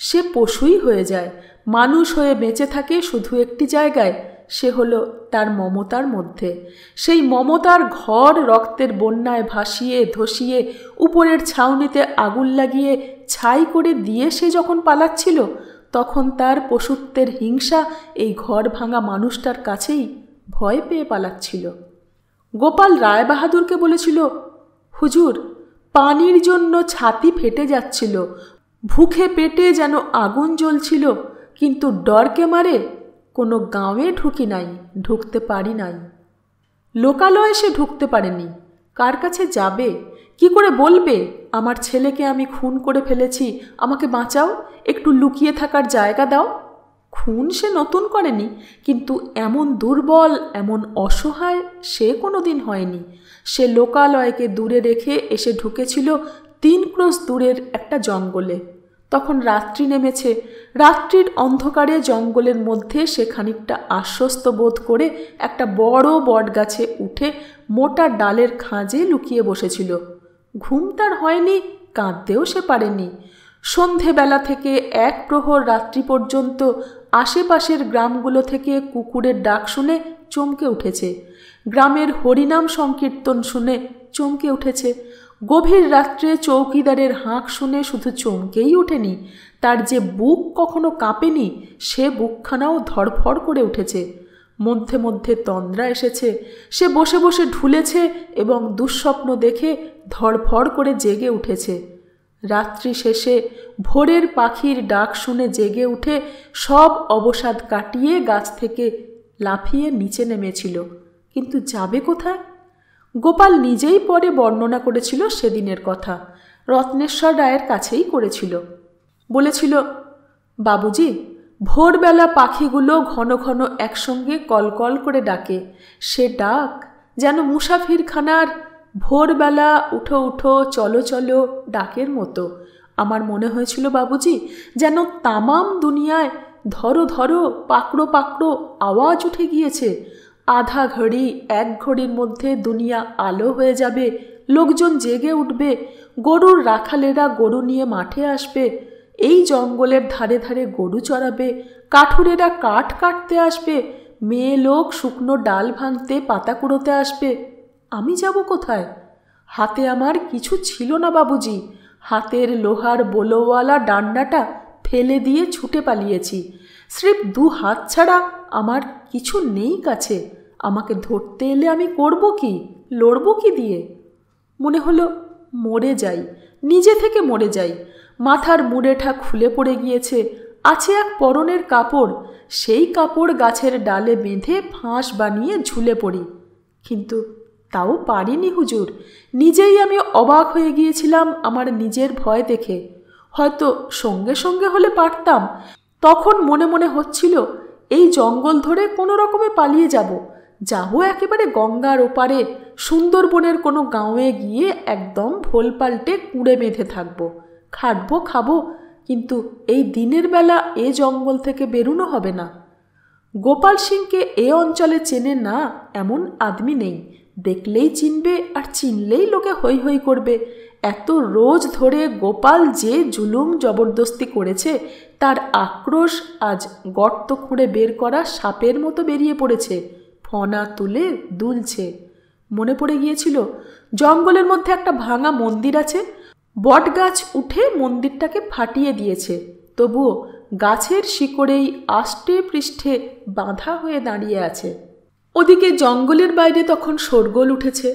সে পশুই হয়ে যায়। মানুষ হয়ে বেঁচে থাকে শুধু একটি জায়গায়, সে হলো তার মমতার মধ্যে। সেই মমতার ঘর রক্তের বন্যায় ভাসিয়ে ধসিয়ে উপরের ছাউনিতে আগুন লাগিয়ে ছাই করে দিয়ে সে যখন পালাচ্ছিল, তখন তার পশুত্বের হিংসা এই ঘর ভাঙা মানুষটার কাছেই ভয় পেয়ে পালাচ্ছিল। গোপাল রায়বাহাদুরকে বলেছিল, হুজুর, পানির জন্য ছাতি ফেটে যাচ্ছিল, ভুখে পেটে যেন আগুন জ্বলছিল, কিন্তু ডরকে মারে কোনো গাঁয়ে ঢুকতে পারি নাই। লোকালয়ে সে ঢুকতে পারেনি। কার কাছে যাবে? কি করে বলবে আমার ছেলেকে আমি খুন করে ফেলেছি, আমাকে বাঁচাও, একটু লুকিয়ে থাকার জায়গা দাও? খুন সে নতুন করেনি, কিন্তু এমন দুর্বল, এমন অসহায় সে কোনো দিন হয়নি। সে লোকালয়কে দূরে রেখে এসে ঢুকেছিল 3 ক্রোশ দূরের একটা জঙ্গলে। তখন রাত্রি নেমেছে। রাত্রির অন্ধকারে জঙ্গলের মধ্যে সে খানিকটা আশ্বস্ত বোধ করে একটা বড় বটগাছে উঠে মোটা ডালের খাঁজে লুকিয়ে বসেছিল। ঘুম তার হয়নি, কাঁদতেও সে পারেনি। সন্ধেবেলা থেকে 1 প্রহর রাত্রি পর্যন্ত আশেপাশের গ্রামগুলো থেকে কুকুরের ডাক শুনে চমকে উঠেছে, গ্রামের হরিনাম সংকীর্তন শুনে চমকে উঠেছে। গভীর রাত্রে চৌকিদারের হাঁক শুনে শুধু চমকেই ওঠেনি, তার যে বুক কখনো কাঁপেনি সে বুকখানাও ধড়ফড় করে উঠেছে। মধ্যে মধ্যে তন্দ্রা এসেছে। সে বসে বসে ঢুলেছে এবং দুঃস্বপ্ন দেখে ধড়ফড় করে জেগে উঠেছে। রাত্রি শেষে ভোরের পাখির ডাক শুনে জেগে উঠে সব অবসাদ কাটিয়ে গাছ থেকে লাফিয়ে নিচে নেমেছিল। কিন্তু যাবে কোথায়? গোপাল নিজেই পরে বর্ণনা করেছিল সেদিনের কথা। রত্নেশ্বর রায়ের কাছেই করেছিল। বলেছিল, বাবুজি, ভোরবেলা পাখিগুলো ঘন ঘন একসঙ্গে কলকল করে ডাকে। সে ডাক যেন মুসাফিরখানার ভোরবেলা উঠো উঠো চলো চলো ডাকের মতো। আমার মনে হয়েছিল বাবুজি, যেন তামাম দুনিয়ায় ধরো ধরো পাকড়ো পাকড়ো আওয়াজ উঠে গিয়েছে। আধা ঘড়ি 1 ঘড়ির মধ্যে দুনিয়া আলো হয়ে যাবে, লোকজন জেগে উঠবে, গরুর রাখালেরা গরু নিয়ে মাঠে আসবে, এই জঙ্গলের ধারে ধারে গরু চড়াবে, কাঠুরেরা কাঠ কাটতে আসবে, মেয়ে লোক শুকনো ডাল ভাঙতে পাতা কুড়োতে আসবে। আমি যাব কোথায়? হাতে আমার কিছু ছিল না বাবুজি। হাতের লোহার বোলোওয়ালা ডান্ডাটা ফেলে দিয়ে ছুটে পালিয়েছি। স্রেফ 2 হাত ছাড়া আমার কিছু নেই কাছে। আমাকে ধরতে এলে আমি করব কি, লড়ব কি দিয়ে? মনে হলো মরে যাই, নিজে থেকে মরে যাই। মাথার মুড়েটা খুলে পড়ে গিয়েছে। আছে এক পরনের কাপড়, সেই কাপড় গাছের ডালে বেঁধে ফাঁস বানিয়ে ঝুলে পড়ি। কিন্তু তাও পারিনি হুজুর। নিজেই আমি অবাক হয়ে গিয়েছিলাম আমার নিজের ভয় দেখে। হয়তো সঙ্গে সঙ্গে হলে পারতাম। তখন মনে মনে হচ্ছিল এই জঙ্গল ধরে কোনো রকমে পালিয়ে যাবো একেবারে গঙ্গার ওপারে, সুন্দরবনের কোনো গাঁয়ে গিয়ে একদম ভোল পাল্টে কুঁড়ে বেঁধে থাকবো, খাটবো খাবো, কিন্তু এই দিনের বেলা এ জঙ্গল থেকে বেরোনো হবে না। গোপাল সিংকে এ অঞ্চলে চেনে না এমন আদমি নেই। দেখলেই চিনবে, আর চিনলেই লোকে হৈ হৈ করবে। এত রোজ ধরে গোপাল যে জুলুম জবরদস্তি করেছে, তার আক্রোশ আজ গর্ত খুঁড়ে বের করা সাপের মতো বেরিয়ে পড়েছে, ফনা তুলে দুলছে। মনে পড়ে গিয়েছিল জঙ্গলের মধ্যে একটা ভাঙা মন্দির আছে। বটগাছ উঠে মন্দিরটাকে ফাটিয়ে দিয়েছে, তবুও গাছের শিকড়েই আষ্টে পৃষ্ঠে বাঁধা হয়ে দাঁড়িয়ে আছে। ওদিকে জঙ্গলের বাইরে তখন শোরগোল উঠেছে।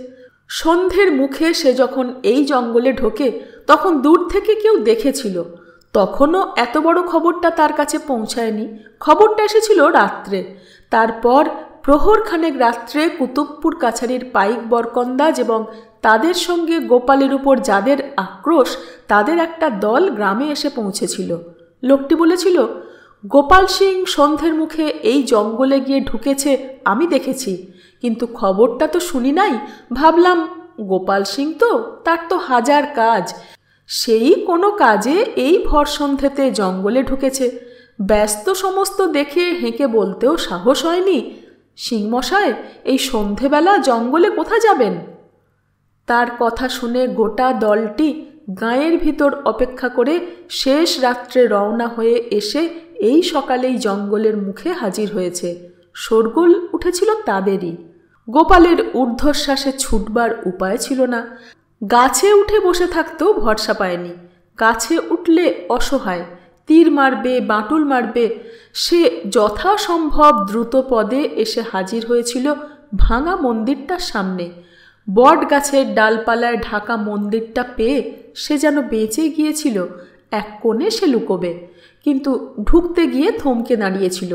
সন্ধ্যের মুখে সে যখন এই জঙ্গলে ঢোকে তখন দূর থেকে কেউ দেখেছিল। তখনও এত বড় খবরটা তার কাছে পৌঁছায়নি। খবরটা এসেছিল রাত্রে। তারপর প্রহরখানেক রাত্রে কুতুবপুর কাছারির পাইক বরকন্দাজ এবং তাদের সঙ্গে গোপালের উপর যাদের আক্রোশ, তাদের একটা দল গ্রামে এসে পৌঁছেছিল। লোকটি বলেছিল, গোপাল সিং সন্ধ্যের মুখে এই জঙ্গলে গিয়ে ঢুকেছে, আমি দেখেছি, কিন্তু খবরটা তো শুনি নাই। ভাবলাম গোপাল সিং তো, তার তো 1000 কাজ, সেই কোনো কাজে এই ভর সন্ধ্যেতে জঙ্গলে ঢুকেছে। ব্যস্ত সমস্ত দেখে হেঁকে বলতেও সাহস হয়নি, সিংমশাই এই সন্ধেবেলা জঙ্গলে কোথায় যাবেন? তার কথা শুনে গোটা দলটি গাঁয়ের ভিতর অপেক্ষা করে শেষ রাত্রে রওনা হয়ে এসে এই সকালেই জঙ্গলের মুখে হাজির হয়েছে। শোরগোল উঠেছিল তাদেরই। গোপালের ঊর্ধ্বশ্বাসে ছুটবার উপায় ছিল না। গাছে উঠে বসে থাকতেও ভরসা পায়নি। গাছে উঠলে অসহায়, তীর মারবে, বাঁটুল মারবে। সে যথাসম্ভব দ্রুত পদে এসে হাজির হয়েছিল ভাঙা মন্দিরটার সামনে। বট গাছের ডালপালায় ঢাকা মন্দিরটা পেয়ে সে যেন বেঁচে গিয়েছিল। এক কোণে সে লুকোবে, কিন্তু ঢুকতে গিয়ে থমকে দাঁড়িয়েছিল।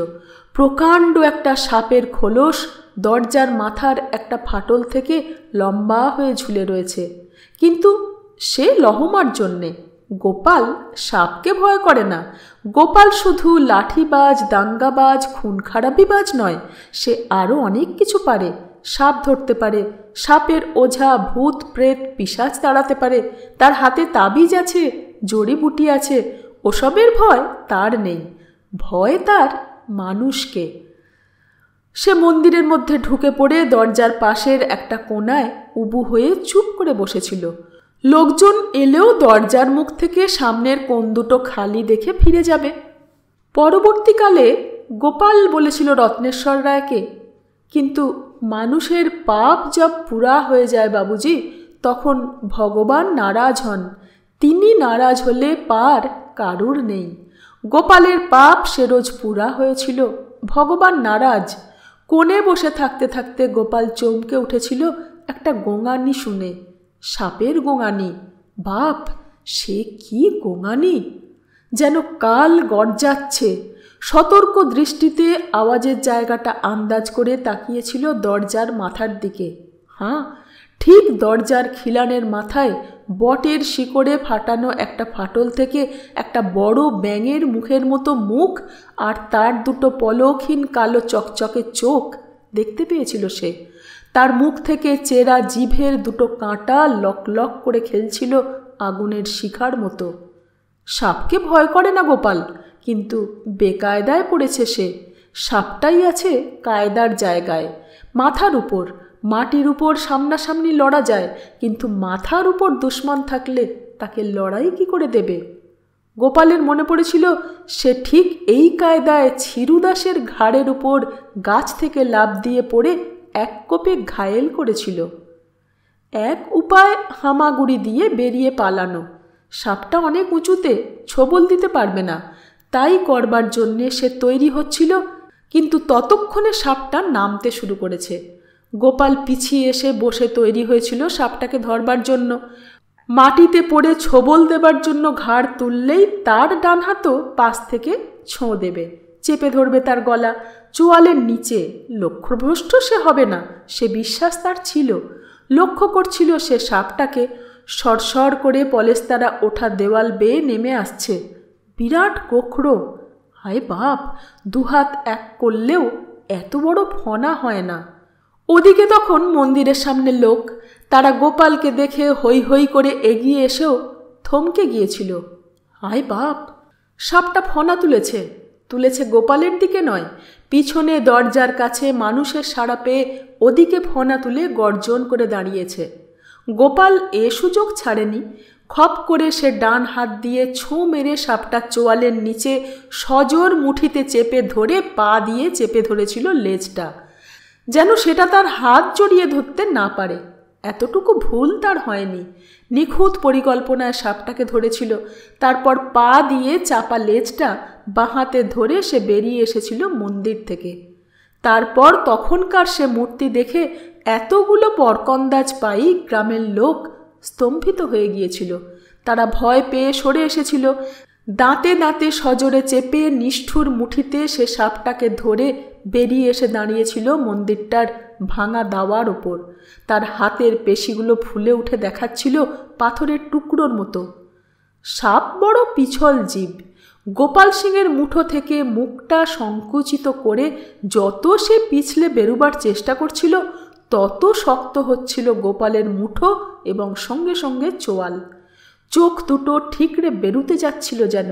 প্রকাণ্ড একটা সাপের খোলস দরজার মাথার একটা ফাটল থেকে লম্বা হয়ে ঝুলে রয়েছে, কিন্তু সে লহমার জন্যে। গোপাল সাপকে ভয় করে না। গোপাল শুধু লাঠিবাজ, দাঙ্গাবাজ, খুন খারাপিবাজ নয়, সে আরও অনেক কিছু পারে। সাপ ধরতে পারে, সাপের ওঝা, ভূত, প্রেত, পিশাচ তাড়াতে পারে। তার হাতে তাবিজ আছে, জড়িবুটি আছে। ওসবের ভয় তার নেই। ভয় তার মানুষকে। সে মন্দিরের মধ্যে ঢুকে পড়ে দরজার পাশের একটা কোণায় উবু হয়ে চুপ করে বসেছিল। লোকজন এলেও দরজার মুখ থেকে সামনের কোণ দুটো খালি দেখে ফিরে যাবে। পরবর্তীকালে গোপাল বলেছিল রত্নেশ্বর রায়কে, কিন্তু মানুষের পাপ জব পুরা হয়ে যায় বাবুজি, তখন ভগবান নারাজ হন। তিনি নারাজ হলে পার কারুর নেই। গোপালের পাপ সে রোজ পুরা হয়েছিল। ভগবান নারাজ। কোণে বসে থাকতে থাকতে গোপাল চমকে উঠেছিল একটা গোঙানি শুনে। সাপের গোঙানি। বাপ, সে কি গোঙানি! যেন কাল গর্জাচ্ছে। সতর্ক দৃষ্টিতে আওয়াজের জায়গাটা আন্দাজ করে তাকিয়েছিল দরজার মাথার দিকে। হ্যাঁ, ঠিক দরজার খিলানের মাথায় বটের শিকড়ে ফাটানো একটা ফাটল থেকে একটা বড় ব্যাঙের মুখের মতো মুখ আর তার দুটো পলকহীন কালো চকচকে চোখ দেখতে পেয়েছিল সে। তার মুখ থেকে চেরা জিভের দুটো কাঁটা লক লক করে খেলছিল আগুনের শিখার মতো। সাপকে ভয় করে না গোপাল, কিন্তু বেকায়দায় পড়েছে সে। সাপটাই আছে কায়দার জায়গায়। মাথার উপর, মাটির উপর সামনাসামনি লড়া যায়, কিন্তু মাথার উপর দুশ্মন থাকলে তাকে লড়াই কি করে দেবে? গোপালের মনে পড়েছিল সে ঠিক এই কায়দায় ছিরুদাসের ঘাড়ের উপর গাছ থেকে লাফ দিয়ে পড়ে এক কোপে ঘায়েল করেছিল। এক উপায় হামাগুড়ি দিয়ে বেরিয়ে পালানো। সাপটা অনেক উঁচুতে, ছোবল দিতে পারবে না। তাই করবার জন্যে সে তৈরি হচ্ছিল, কিন্তু ততক্ষণে সাপটা নামতে শুরু করেছে। গোপাল পিছিয়ে এসে বসে তৈরি হয়েছিল সাপটাকে ধরবার জন্য। মাটিতে পড়ে ছোবল দেবার জন্য ঘাড় তুললেই তার ডান হাতও পাশ থেকে ছোঁ দেবে, চেপে ধরবে তার গলা। চোয়ালের নিচে। লক্ষ্যভ্রষ্ট সে হবে না, সে বিশ্বাস তার ছিল। লক্ষ্য করছিল সে সাপটাকে সরসর করে পলেস্তারা ওঠা দেওয়াল বেয়ে নেমে আসছে। বিরাট গোখরো। হায় বাপ, দুহাত এক করলেও এত বড় ফনা হয় না। ওদিকে তখন মন্দিরের সামনে লোক। তারা গোপালকে দেখে হৈ হৈ করে এগিয়ে এসেও থমকে গিয়েছিল। হায় বাপ, সাপটা ফনা তুলেছে। তুলেছে গোপালের দিকে নয়, পিছনে দরজার কাছে মানুষের সাড়া পেয়ে ওদিকে ফনা তুলে গর্জন করে দাঁড়িয়েছে। গোপাল এ সুযোগ ছাড়েনি। খপ করে সে ডান হাত দিয়ে ছোঁ মেরে সাপটা চোয়ালের নিচে সজোর মুঠিতে চেপে ধরে পা দিয়ে চেপে ধরেছিল লেজটা, যেন সেটা তার হাত জড়িয়ে ধরতে না পারে। এতটুকু ভুল তার হয়নি। নিখুঁত পরিকল্পনায় সাপটাকে ধরেছিল। তারপর পা দিয়ে চাপা লেজটা বাঁ হাতে ধরে সে বেরিয়ে এসেছিল মন্দির থেকে। তারপর তখনকার সে মূর্তি দেখে এতগুলো পরকন্দাজ পাই গ্রামের লোক স্তম্ভিত হয়ে গিয়েছিল। তারা ভয় পেয়ে সরে এসেছিল। দাঁতে দাঁতে সজোরে চেপে নিষ্ঠুর মুঠিতে সে সাপটাকে ধরে বেরিয়ে এসে দাঁড়িয়েছিল মন্দিরটার ভাঙা দাওয়ার ওপর। তার হাতের পেশিগুলো ফুলে উঠে দেখাচ্ছিল পাথরের টুকরোর মতো। সাপ বড় পিছল জীব। গোপাল সিংয়ের মুঠো থেকে মুখটা সংকুচিত করে যত সে পিছলে বেরুবার চেষ্টা করছিল, তত শক্ত হচ্ছিল গোপালের মুঠো এবং সঙ্গে সঙ্গে চোয়াল। চোখ দুটো ঠিকরে বেরুতে যাচ্ছিল যেন।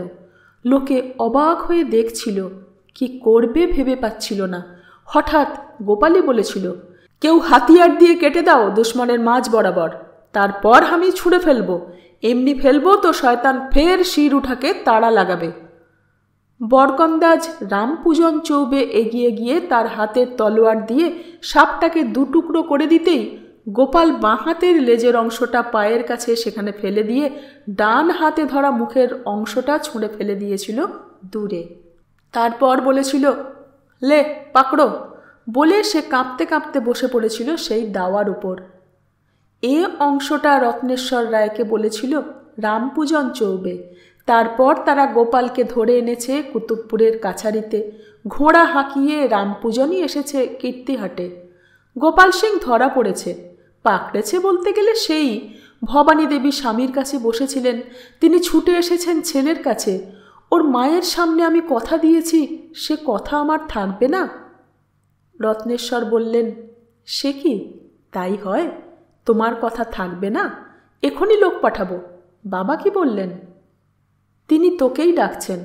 লোকে অবাক হয়ে দেখছিল, কি করবে ভেবে পাচ্ছিল না। হঠাৎ গোপালই বলেছিল, কেউ হাতিয়ার দিয়ে কেটে দাও দুশ্মনের মাঝ বরাবর, তারপর আমি ছুঁড়ে ফেলবো। এমনি ফেলবো তো শয়তান ফের শির উঠাকে তাড়া লাগাবে। বরকন্দাজ রামপূজন চৌবে এগিয়ে গিয়ে তার হাতের তলোয়ার দিয়ে সাপটাকে দুটুকরো করে দিতেই গোপাল বাঁ হাতের লেজের অংশটা পায়ের কাছে সেখানে ফেলে দিয়ে ডান হাতে ধরা মুখের অংশটা ছুঁড়ে ফেলে দিয়েছিল দূরে। তারপর বলেছিল, লে পাকড়ো, বলে সে কাঁপতে কাঁপতে বসে পড়েছিল সেই দাওয়ার উপর। এ অংশটা রত্নেশ্বর রায়কে বলেছিল রামপূজন চৌবে। তারপর তারা গোপালকে ধরে এনেছে কুতুবপুরের কাছারিতে, ঘোড়া হাঁকিয়ে রামপূজনই এসেছে কীর্তিহাটে। গোপাল সিং ধরা পড়েছে, পাকড়েছে বলতে গেলে সেই ভবানী দেবী স্বামীর কাছে বসেছিলেন, তিনি ছুটে এসেছেন ছেলের কাছে। ওর মায়ের সামনে আমি কথা দিয়েছি, সে কথা আমার থাকবে না? রত্নেশ্বর বললেন, সে কি তাই হয়? তোমার কথা থাকবে না? এখনই লোক পাঠাবো। বাবা কি বললেন? তিনি তোকেই ডাকছেন।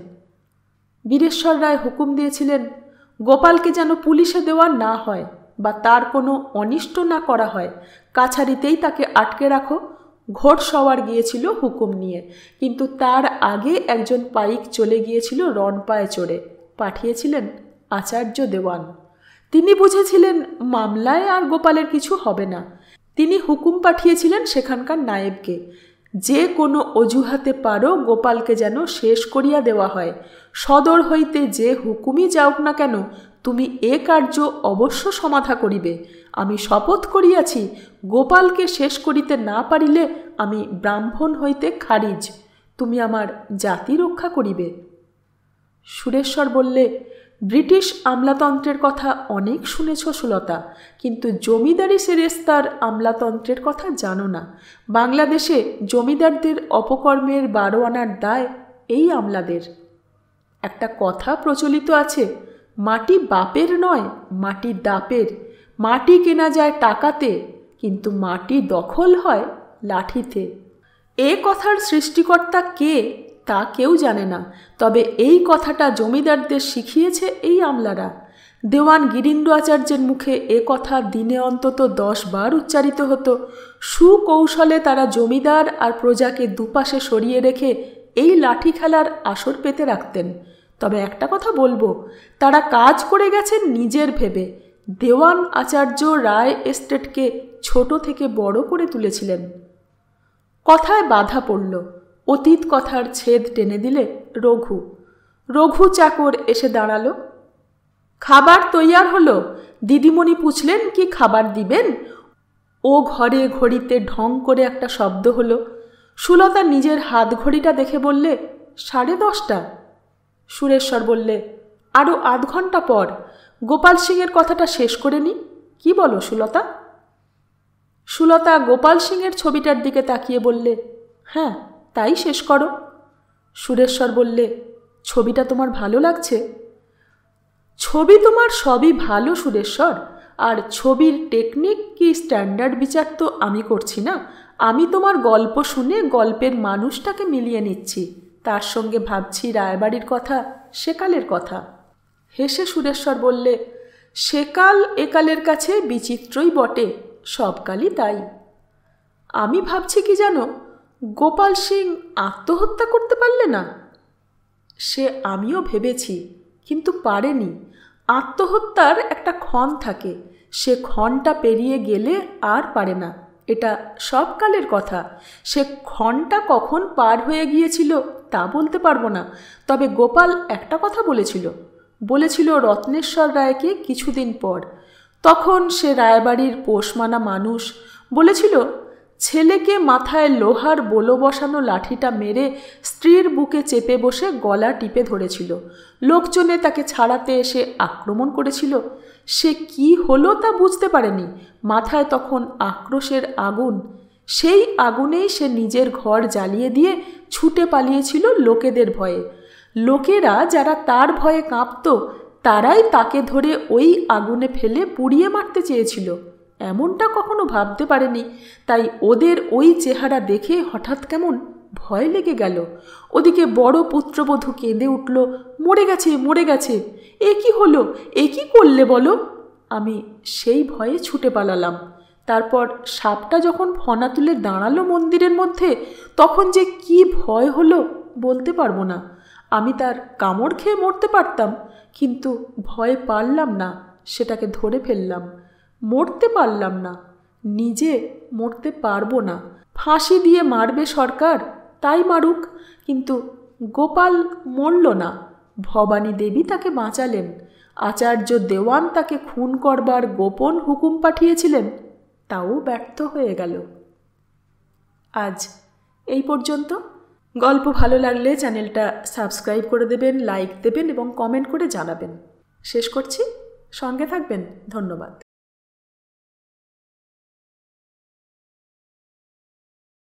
বীরেশ্বর রায় হুকুম দিয়েছিলেন গোপালকে যেন পুলিশে দেওয়া না হয় বা তার কোনো অনিষ্ট না করা হয়, কাছারিতেই তাকে আটকে রাখো। ঘোড়সওয়ার গিয়েছিল হুকুম নিয়ে, কিন্তু তার আগে একজন পাইক চলে গিয়েছিল রণপায়ে চড়ে, পাঠিয়েছিলেন আচার্য দেওয়ান। তিনি বুঝেছিলেন মামলায় আর গোপালের কিছু হবে না। তিনি হুকুম পাঠিয়েছিলেন সেখানকার নায়েবকে, যে কোনো অজুহাতে পারো গোপালকে যেন শেষ করিয়া দেওয়া হয়। সদর হইতে যে হুকুমই যাওক না কেন, তুমি এ কার্য অবশ্য সমাধা করিবে। আমি শপথ করিয়াছি, গোপালকে শেষ করিতে না পারিলে আমি ব্রাহ্মণ হইতে খারিজ। তুমি আমার জাতি রক্ষা করিবে। সুরেশ্বর বললে, ব্রিটিশ আমলাতন্ত্রের কথা অনেক শুনেছ সুলতা, কিন্তু জমিদারি সেরেস্তার আমলাতন্ত্রের কথা জানো না। বাংলাদেশে জমিদারদের অপকর্মের 12 আনার দায় এই আমলাদের। একটা কথা প্রচলিত আছে, মাটি বাপের নয়, মাটি দাপের। মাটি কেনা যায় টাকাতে, কিন্তু মাটি দখল হয় লাঠিতে। এ কথার সৃষ্টিকর্তা কে তা কেউ জানে না, তবে এই কথাটা জমিদারদের শিখিয়েছে এই আমলারা। দেওয়ান গিরীন্দ্র আচার্যের মুখে এ কথা দিনে অন্তত 10 বার উচ্চারিত হতো। সুকৌশলে তারা জমিদার আর প্রজাকে দুপাশে সরিয়ে রেখে এই লাঠি খেলার আসর পেতে রাখতেন। তবে একটা কথা বলবো, তারা কাজ করে গেছেন নিজের ভেবে। দেওয়ান আচার্য রায় এস্টেটকে ছোট থেকে বড় করে তুলেছিলেন। কথায় বাধা পড়ল, অতীত কথার ছেদ টেনে দিলে রঘু চাকর এসে দাঁড়ালো। খাবার তৈয়ার হলো? দিদিমণি পুছলেন কি খাবার দিবেন। ও ঘরে ঘড়িতে ঢং করে একটা শব্দ হলো। সুলতা নিজের হাত ঘড়িটা দেখে বললে, 10:30। সুরেশ্বর বললে, আরও আধ ঘন্টা পর। গোপাল সিংয়ের কথাটা শেষ করে নি। কি বলো সুলতা? সুলতা গোপাল সিংয়ের ছবিটার দিকে তাকিয়ে বললে, হ্যাঁ তাই শেষ করো। সুরেশ্বর বললে, ছবিটা তোমার ভালো লাগছে? ছবি তোমার সবই ভালো সুরেশ্বর, আর ছবির টেকনিক কি স্ট্যান্ডার্ড বিচার তো আমি করছি না। আমি তোমার গল্প শুনে গল্পের মানুষটাকে মিলিয়ে নিচ্ছি, তার সঙ্গে ভাবছি রায়বাড়ির কথা, সেকালের কথা। হেসে সুরেশ্বর বললে, সেকাল একালের কাছে বিচিত্রই বটে, সব কালই তাই। আমি ভাবছি কি জানো, গোপাল সিং আত্মহত্যা করতে পারলে না? সে আমিও ভেবেছি, কিন্তু পারেনি। আত্মহত্যার একটা ক্ষণ থাকে, সে ক্ষণটা পেরিয়ে গেলে আর পারে না। এটা সব কালের কথা। সে ক্ষণটা কখন পার হয়ে গিয়েছিল তা বলতে পারবো না। তবে গোপাল একটা কথা বলেছিল রত্নেশ্বর রায়কে কিছুদিন পর। তখন সে রায়বাড়ির পোষমানা মানুষ। বলেছিল, ছেলেকে মাথায় লোহার বোলো বসানো লাঠিটা মেরে স্ত্রীর বুকে চেপে বসে গলা টিপে ধরেছিল। লোকজনে তাকে ছাড়াতে এসে আক্রমণ করেছিল। সে কি হলো তা বুঝতে পারেনি। মাথায় তখন আক্রোশের আগুন। সেই আগুনেই সে নিজের ঘর জ্বালিয়ে দিয়ে ছুটে পালিয়েছিল লোকেদের ভয়ে। লোকেরা যারা তার ভয়ে কাঁপত, তারাই তাকে ধরে ওই আগুনে ফেলে পুড়িয়ে মারতে চেয়েছিল। এমনটা কখনো ভাবতে পারেনি। তাই ওদের ওই চেহারা দেখে হঠাৎ কেমন ভয় লেগে গেল। ওদিকে বড় পুত্রবধূ কেঁদে উঠল, মরে গেছে, মরে গেছে। এ কি হলো, এ কি করলে বলো? আমি সেই ভয়ে ছুটে পালালাম। তারপর সাপটা যখন ফনা তুলে দাঁড়ালো মন্দিরের মধ্যে, তখন যে কি ভয় হলো বলতে পারবো না। আমি তার কামড় খেয়ে মরতে পারতাম, কিন্তু ভয় পারলাম না, সেটাকে ধরে ফেললাম। মরতে পারলাম না, নিজে মরতে পারবো না। ফাঁসি দিয়ে মারবে সরকার, তাই মারুক, কিন্তু গোপাল মরল না। ভবানী দেবী তাকে বাঁচালেন। আচার্য দেওয়ান তাকে খুন করবার গোপন হুকুম পাঠিয়েছিলেন, তাও ব্যর্থ হয়ে গেল। আজ এই পর্যন্ত। গল্প ভালো লাগলে চ্যানেলটা সাবস্ক্রাইব করে দেবেন, লাইক দেবেন এবং কমেন্ট করে জানাবেন। শেষ করছি, সঙ্গে থাকবেন। ধন্যবাদ।